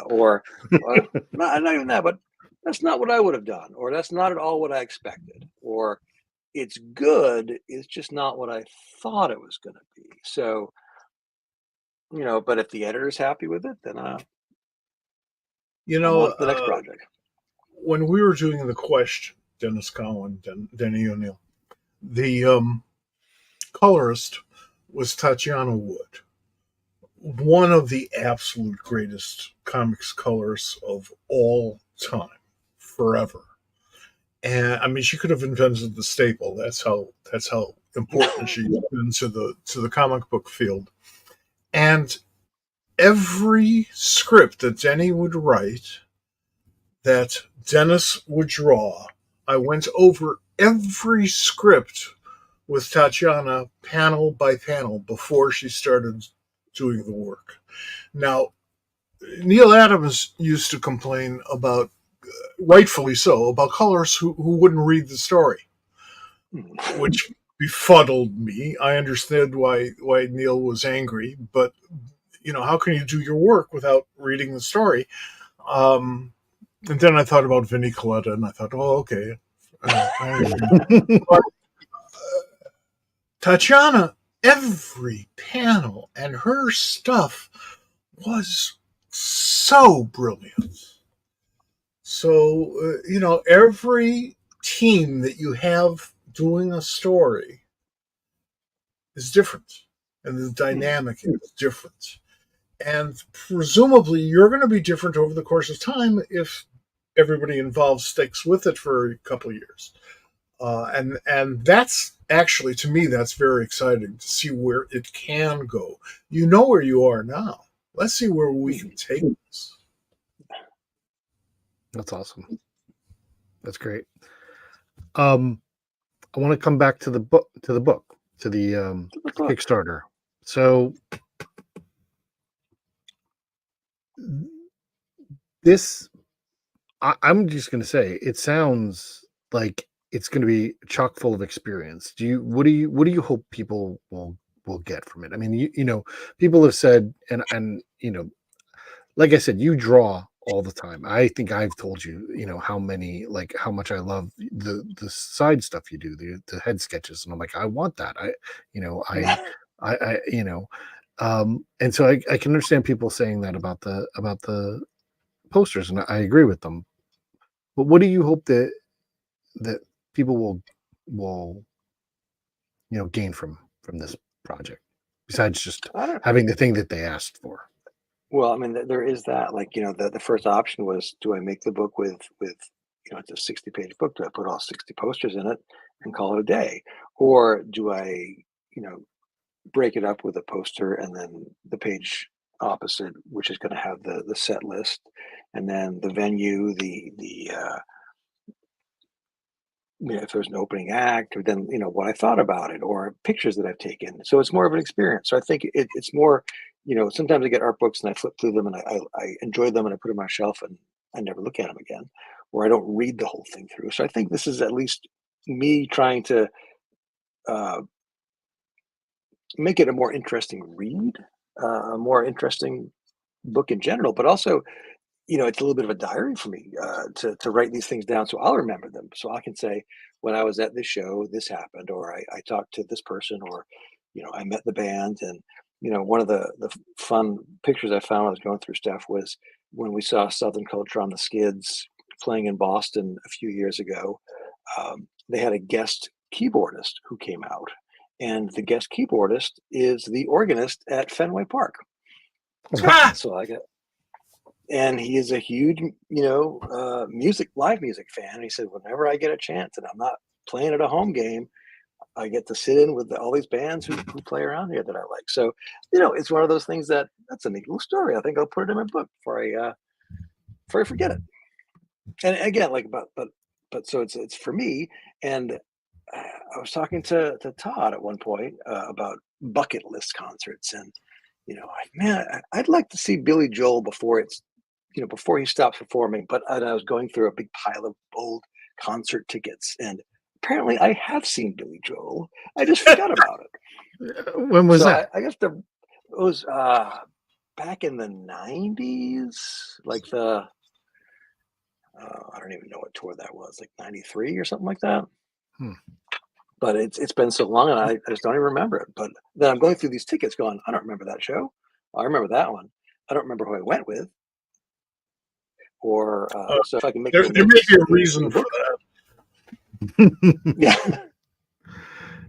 or not even that, but that's not what I would have done, or that's not at all what I expected, or it's good, it's just not what I thought it was going to be. So, but if the editor's happy with it, then I'm on to the next project. When we were doing The Question, Dennis Cowan, Denny O'Neill, the colorist was Tatiana Wood, one of the absolute greatest comics colorists of all time, forever. And I mean, she could have invented the staple. That's how important she's been to the comic book field. And every script that Denny would write, that Dennis would draw, I went over every script with Tatiana panel by panel before she started doing the work. Now, Neil Adams used to complain about, rightfully so, about colorists who wouldn't read the story, which befuddled me. I understood why Neil was angry, but how can you do your work without reading the story? And then I thought about Vinnie Coletta, and I thought, oh, okay. But, Tatiana, every panel and her stuff was so brilliant. So, every team that you have doing a story is different, and the dynamic is different. And presumably, you're going to be different over the course of time if everybody involved sticks with it for a couple of years. And that's actually, to me, that's very exciting to see where it can go. You know where you are now. Let's see where we can take this. That's awesome. That's great. I want to come back to the book, to the Kickstarter. So this, I'm just going to say, it sounds like it's going to be chock full of experience. What do you hope people will get from it? I mean, people have said, and like I said, you draw all the time. I think I've told you, how much I love the side stuff you do, the head sketches, and I'm like, I want that. And so I can understand people saying that about the posters, and I agree with them. But what do you hope that people will gain from this project, besides just I don't. having the thing that they asked for? Well, I mean, there is that. Like, the first option was, do I make the book with it's a 60-page book. Do I put all 60 posters in it and call it a day, or do I, you know, break it up with a poster and then the page opposite, which is going to have the set list, and then the venue, if there's an opening act, or then what I thought about it, or pictures that I've taken. So it's more of an experience. So I think it's more, sometimes I get art books and I flip through them and I enjoy them and I put them on my shelf and I never look at them again, or I don't read the whole thing through. So I think this is at least me trying to uh, make it a more interesting read, a more interesting book in general, but also, it's a little bit of a diary for me, to write these things down so I'll remember them. So I can say, when I was at this show, this happened, or I talked to this person, or, I met the band. And, one of the fun pictures I found when I was going through stuff was when we saw Southern Culture on the Skids playing in Boston a few years ago. They had a guest keyboardist who came out, and the guest keyboardist is the organist at Fenway Park. So I got, and he is a huge, live music fan. And he said, whenever I get a chance and I'm not playing at a home game, I get to sit in with all these bands who play around here that I like. So, it's one of those things that's a neat little story. I think I'll put it in my book before I forget it. And again, like, but so it's for me. And I was talking to Todd at one point, about bucket list concerts, and man, I'd like to see Billy Joel before he stops performing. But I was going through a big pile of old concert tickets, and apparently I have seen Billy Joel. I just forgot about it. When was that? I guess it was back in the 90s, like I don't even know what tour that was, like 93 or something like that. But it's been so long, and I just don't even remember it. But then I'm going through these tickets going, I don't remember that show. I remember that one. I don't remember who I went with. Or so if I can make there may be a reason for that. Yeah.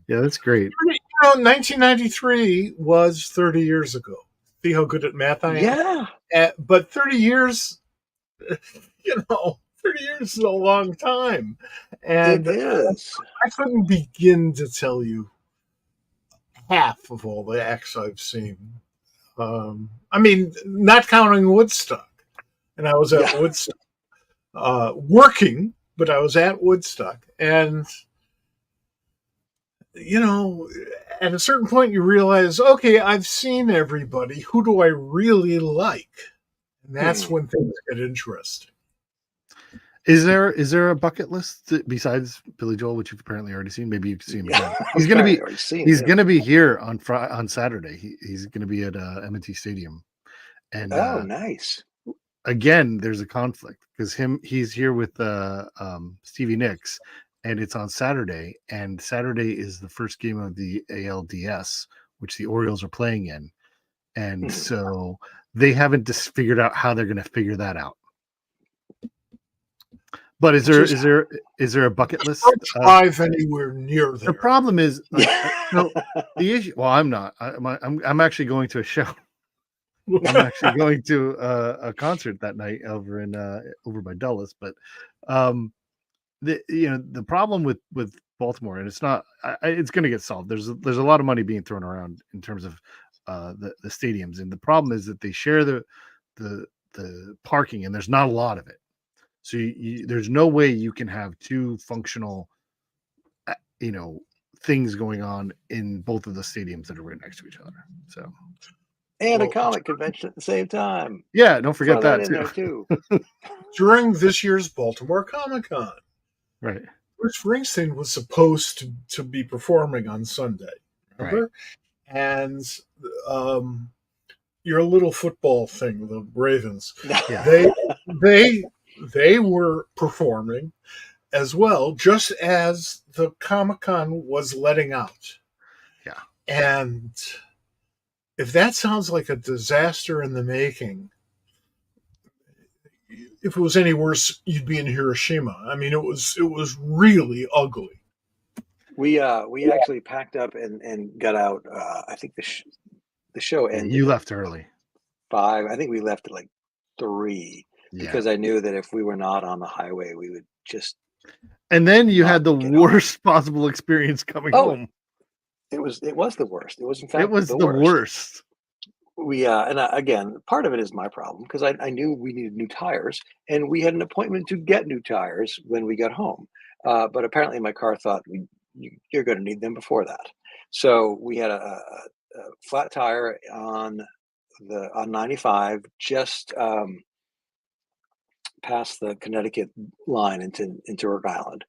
Yeah, that's great. 1993 was 30 years ago. See how good at math I am? Yeah. But 30 years, 30 years is a long time. And It is. I couldn't begin to tell you half of all the acts I've seen. I mean, not counting Woodstock. And I was at Woodstock working, but I was at Woodstock. And, at a certain point you realize, okay, I've seen everybody. Who do I really like? And that's when things get interesting. Is there a bucket list besides Billy Joel, which you've apparently already seen? Maybe you've seen him. Yeah, He's going to be here on Saturday. He's going to be at M&T Stadium. And nice. Again, there's a conflict because he's here with Stevie Nicks, and it's on Saturday. And Saturday is the first game of the ALDS, which the Orioles are playing in, and so they haven't just figured out how they're going to figure that out. But is there a bucket list? Don't drive anywhere near there. The problem is, the issue. Well, I'm not. I'm actually going to a show. I'm actually going to a concert that night over by Dulles. But the problem with Baltimore, and it's not. It's going to get solved. There's a lot of money being thrown around in terms of the stadiums, and the problem is that they share the parking, and there's not a lot of it. So there's no way you can have two functional, things going on in both of the stadiums that are right next to each other. So, and a comic convention at the same time. Yeah, don't forget that in there too. During this year's Baltimore Comic-Con, right? Bruce Springsteen was supposed to be performing on Sunday, remember? Right. And your little football thing, the Ravens. Yeah. They were performing as well, just as the Comic-Con was letting out. Yeah. And if that sounds like a disaster in the making, if it was any worse, you'd be in Hiroshima. I mean, it was really ugly. We actually packed up and got out. I think the show ended You at left early. 5. I think we left at like 3 Yeah. because I knew that if we were not on the highway, we would just. And then you not had the get worst possible experience coming Oh, home. It was the worst. It was in fact It was the the worst. worst. Again, part of it is my problem because I knew we needed new tires and we had an appointment to get new tires when we got home. But apparently my car thought you're going to need them before that. So we had a flat tire on 95 just past the Connecticut line into Rhode Island.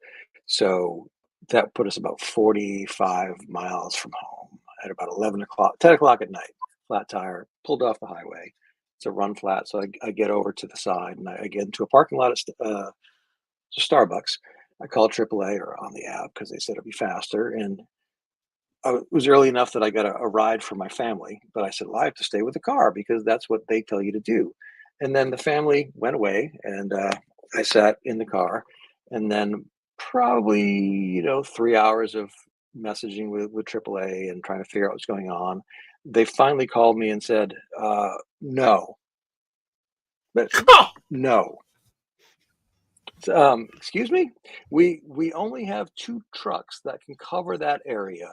So that put us about 45 miles from home at about 10 o'clock at night. Flat tire, pulled off the highway. It's a run flat. So I get over to the side and I get into a parking lot at Starbucks. I called AAA or on the app because they said it'd be faster. And it was early enough that I got a ride for my family. But I said, well, I have to stay with the car because that's what they tell you to do. And then the family went away and I sat in the car. And then probably, 3 hours of messaging with AAA and trying to figure out what's going on. They finally called me and said, no. But no. Excuse me? We only have 2 trucks that can cover that area,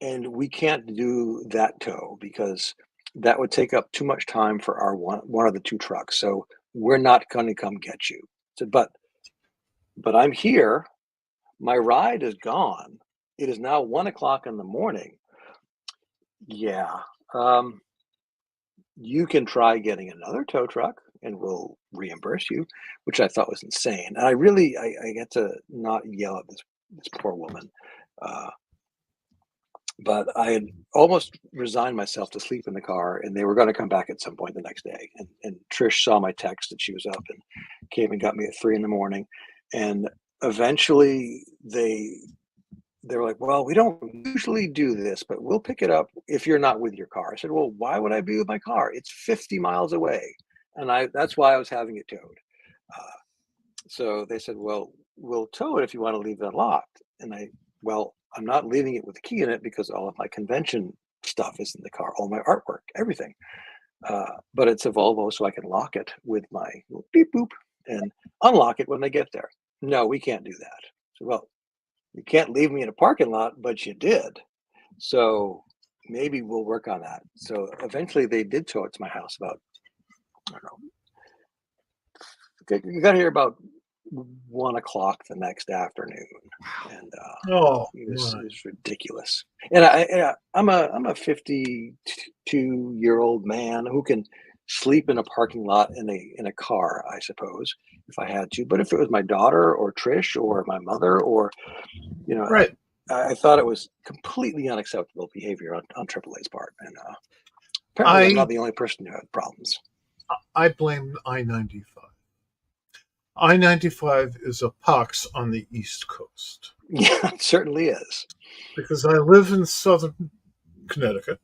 and we can't do that tow because that would take up too much time for our one of the 2 trucks. So we're not going to come get you. So, but I'm here. My ride is gone. It is now 1:00 in the morning. Yeah. You can try getting another tow truck and we'll reimburse you, which I thought was insane. And I get to not yell at this poor woman. Uh, but I had almost resigned myself to sleep in the car and they were going to come back at some point the next day. And Trish saw my text that she was up and came and got me at 3 in the morning. And eventually they were like, well, we don't usually do this, but we'll pick it up if you're not with your car. I said, well, why would I be with my car? It's 50 miles away. And that's why I was having it towed. So they said, well, we'll tow it if you want to leave it unlocked. And I'm not leaving it with the key in it because all of my convention stuff is in the car, all my artwork, everything. But it's a Volvo, so I can lock it with my beep boop and unlock it when I get there. No, we can't do that. So, well, you can't leave me in a parking lot, but you did. So maybe we'll work on that. So eventually they did tow it to my house about, I don't know, you got here about 1:00 the next afternoon. And it was ridiculous. And I'm a 52-year-old man who can sleep in a parking lot in a car, I suppose, if I had to. But if it was my daughter or Trish or my mother or Right. I thought it was completely unacceptable behavior on AAA's part, and apparently I'm not the only person who had problems. I blame I-95. I-95 is a pox on the East Coast. Yeah, it certainly is. Because I live in southern Connecticut,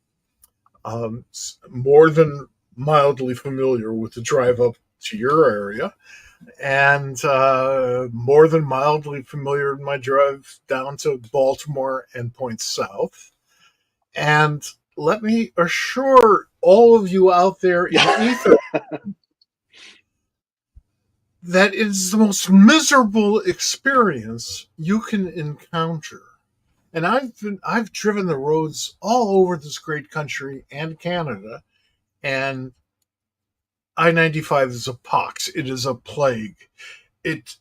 more than mildly familiar with the drive up to your area, and more than mildly familiar in my drive down to Baltimore and points south. And let me assure all of you out there in ether that it is the most miserable experience you can encounter. And I've driven the roads all over this great country and Canada, and I-95 is a pox. It is a plague. It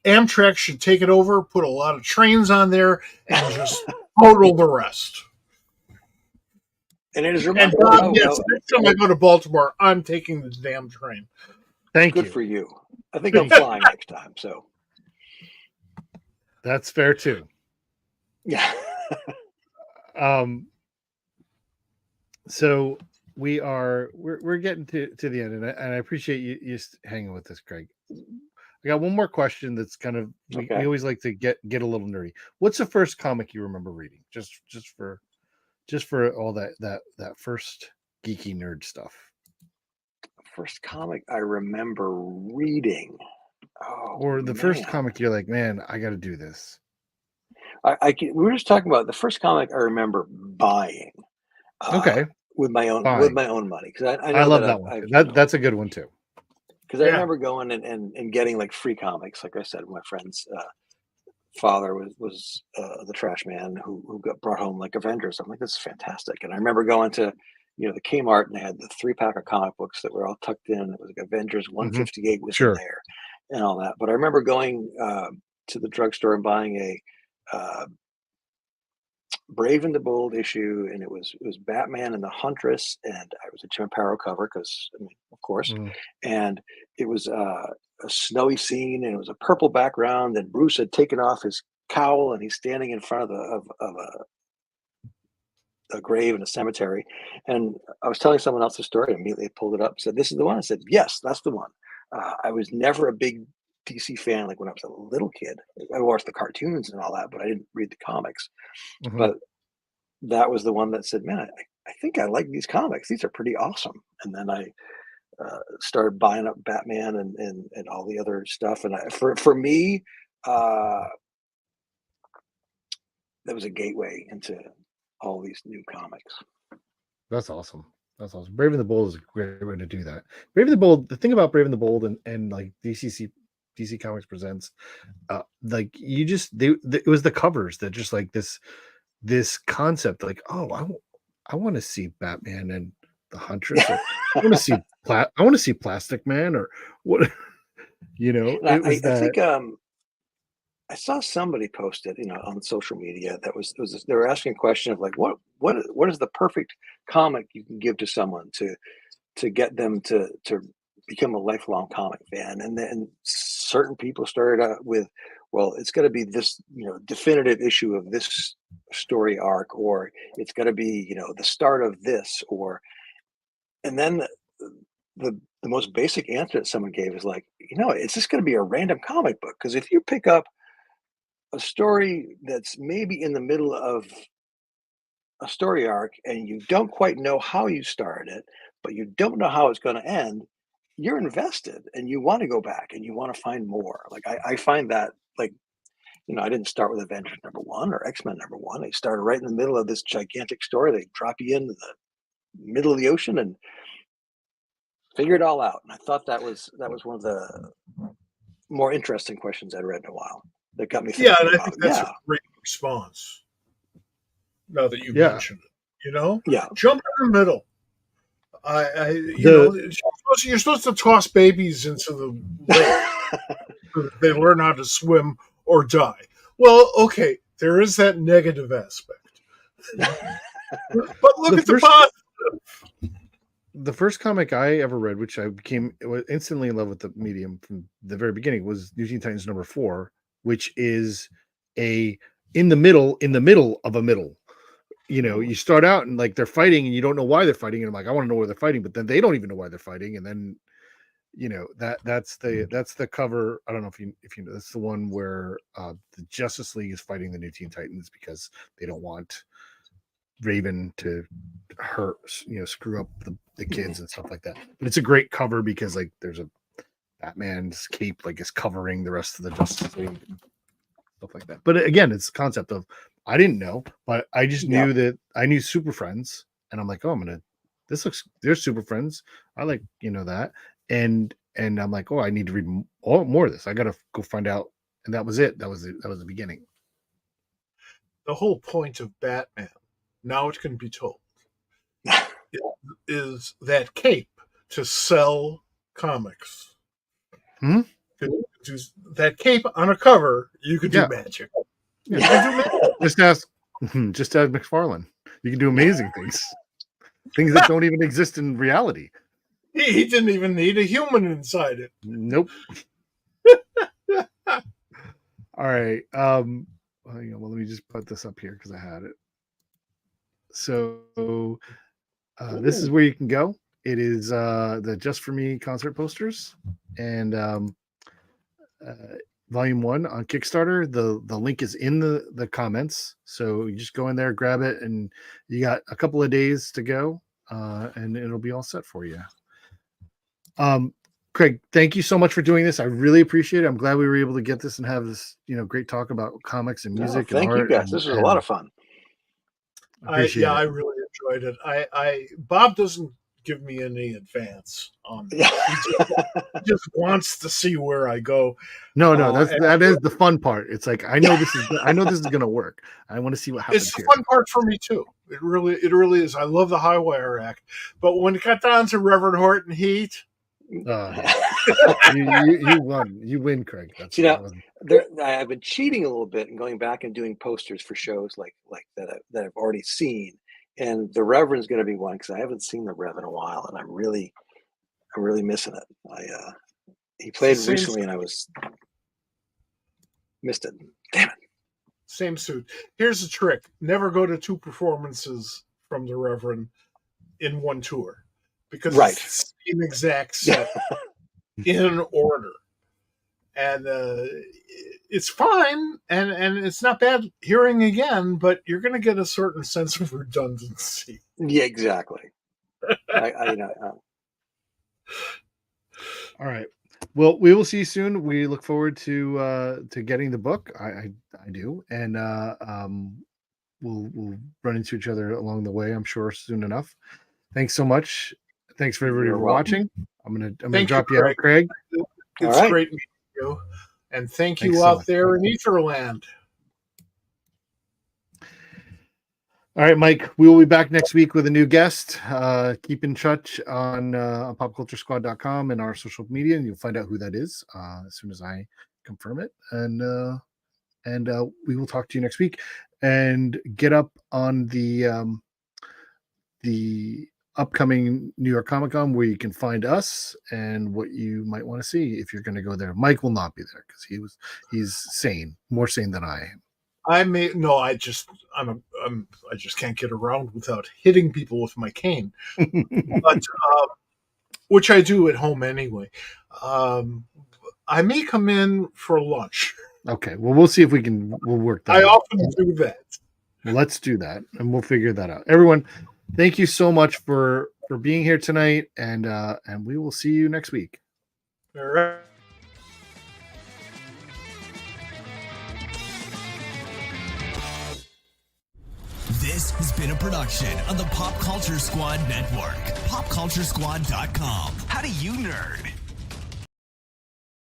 Amtrak should take it over, put a lot of trains on there, and just total the rest. And it is remarkable. Yes, next time I go to Baltimore, I'm taking the damn train. Thank you. Good for you. I think I'm flying next time. So that's fair too. Yeah. So we're getting to the end, and I appreciate you hanging with us, Craig. I got one more question that's kind of we always like to get a little nerdy. What's the first comic you remember reading? Just for all that first geeky nerd stuff. First comic I remember reading. Oh, Or the first comic you're like, man, I got to do this. We were just talking about the first comic I remember buying. Okay. With my own money, because I I know love that that one. That's a good one too. Because I remember going and getting like free comics. Like I said, my friend's father was the trash man who got brought home like Avengers. I'm like, this is fantastic. And I remember going to the Kmart, and they had the 3-pack of comic books that were all tucked in. It was like Avengers 158 was in there and all that. But I remember going to the drugstore and buying a Brave and the Bold issue, and it was Batman and the Huntress, and I was a Jim Aparo cover because, I mean, of course, and it was a snowy scene, and it was a purple background, and Bruce had taken off his cowl, and he's standing in front of a grave in a cemetery, and I was telling someone else the story. I immediately pulled it up, and said, "This is the one." I said, "Yes, that's the one." I was never a big DC fan. Like when I was a little kid, I watched the cartoons and all that, but I didn't read the comics. But that was the one that said, "Man, I think I like these comics. These are pretty awesome." And then I started buying up Batman and all the other stuff. And for me, that was a gateway into all these new comics. That's awesome. That's awesome. Brave and the Bold is a great way to do that. Brave and the Bold. The thing about Brave and the Bold and like DC Comics presents, like it was the covers that just like this concept, like, oh, I want to see Batman and the Huntress. Or I want to see Plastic Man, or what, It was I think I saw somebody post it, on social media that was they were asking a question of like, what is the perfect comic you can give to someone to get them to become a lifelong comic fan? And then certain people started out with, well, it's got to be this, definitive issue of this story arc, or it's got to be, the start of this, and then the most basic answer that someone gave is like, it's just going to be a random comic book, because if you pick up a story that's maybe in the middle of a story arc and you don't quite know how you started it, but you don't know how it's going to end, you're invested and you want to go back and you want to find more. Like I find that, like, I didn't start with Avengers #1 or X-Men #1. I started right in the middle of this gigantic story. They drop you into the middle of the ocean and figure it all out. And I thought that was one of the more interesting questions I'd read in a while. That got me thinking. Yeah, and I think that's a great response. Now that you mentioned it, yeah, jump in the middle. You're supposed to toss babies into the lake so that they learn how to swim or die. Well, okay, there is that negative aspect, but look at the positive. The first comic I ever read, which I became instantly in love with the medium from the very beginning, was New Teen Titans #4, which is in the middle of a middle. You start out and like they're fighting and you don't know why they're fighting, and I'm like, I want to know why they're fighting, but then they don't even know why they're fighting, and then that's the cover. I don't know if you know, that's the one where the Justice League is fighting the New Teen Titans because they don't want Raven to hurt, screw up the kids and stuff like that. But it's a great cover because like there's a Batman's cape like is covering the rest of the Justice League, stuff like that. But again, it's the concept of, I didn't know, but I just knew that I knew Super Friends, and I'm like, oh, they're Super Friends. I like, that. And I'm like, oh, I need to read more of this. I got to go find out. And that was it. That was the beginning. The whole point of Batman, now it can be told, is that cape to sell comics. That cape on a cover, you could do magic. Just ask McFarlane. You can do amazing things that don't even exist in reality. He didn't even need a human inside it. Nope. All right. Well, let me just put this up here because I had it. So this is where you can go. It is the Just For Me concert posters, and volume 1 on Kickstarter. The link is in the comments, so you just go in there, grab it, and you got a couple of days to go, and it'll be all set for you. Craig, thank you so much for doing this. I really appreciate it. I'm glad we were able to get this and have this, great talk about comics and music. Thank you guys. This was a lot of fun. I really enjoyed it. I Bob doesn't give me any advance. He just wants to see where I go. No, that is the fun part. It's like I know this is gonna work. I want to see what happens. It's the fun part for me too. It really is. I love the High Wire Act, but when it got down to Reverend Horton Heat, you won. You win, Craig. That's I've been cheating a little bit and going back and doing posters for shows like that I've already seen. And the Reverend's going to be one because I haven't seen the Rev in a while, and I'm really missing it. He played recently, and I missed it. Damn it! Same suit. Here's the trick: never go to 2 performances from the Reverend in one tour, because it's the same exact set in order, and it's fine, and it's not bad hearing again, but you're going to get a certain sense of redundancy. Yeah, exactly. All right. Well, we will see you soon. We look forward to getting the book. I do, and we'll run into each other along the way, I'm sure, soon enough. Thanks so much. Thanks for everybody for watching. I'm gonna drop you out, Craig. It's great meeting you. And thanks you out there in Etherland. All right, Mike, we will be back next week with a new guest. Keep in touch on popculturesquad.com and our social media, and you'll find out who that is as soon as I confirm it. And we will talk to you next week. And get up on the upcoming New York Comic Con, where you can find us and what you might want to see if you're going to go there. Mike will not be there because he's sane, more sane than I am. I just can't get around without hitting people with my cane, but which I do at home anyway. I may come in for lunch. Okay, well, we'll see if we'll work that. I often do that. Let's do that, and we'll figure that out. Everyone, thank you so much for being here tonight, and we will see you next week. All right. This has been a production of the Pop Culture Squad Network. PopCultureSquad.com. How do you nerd?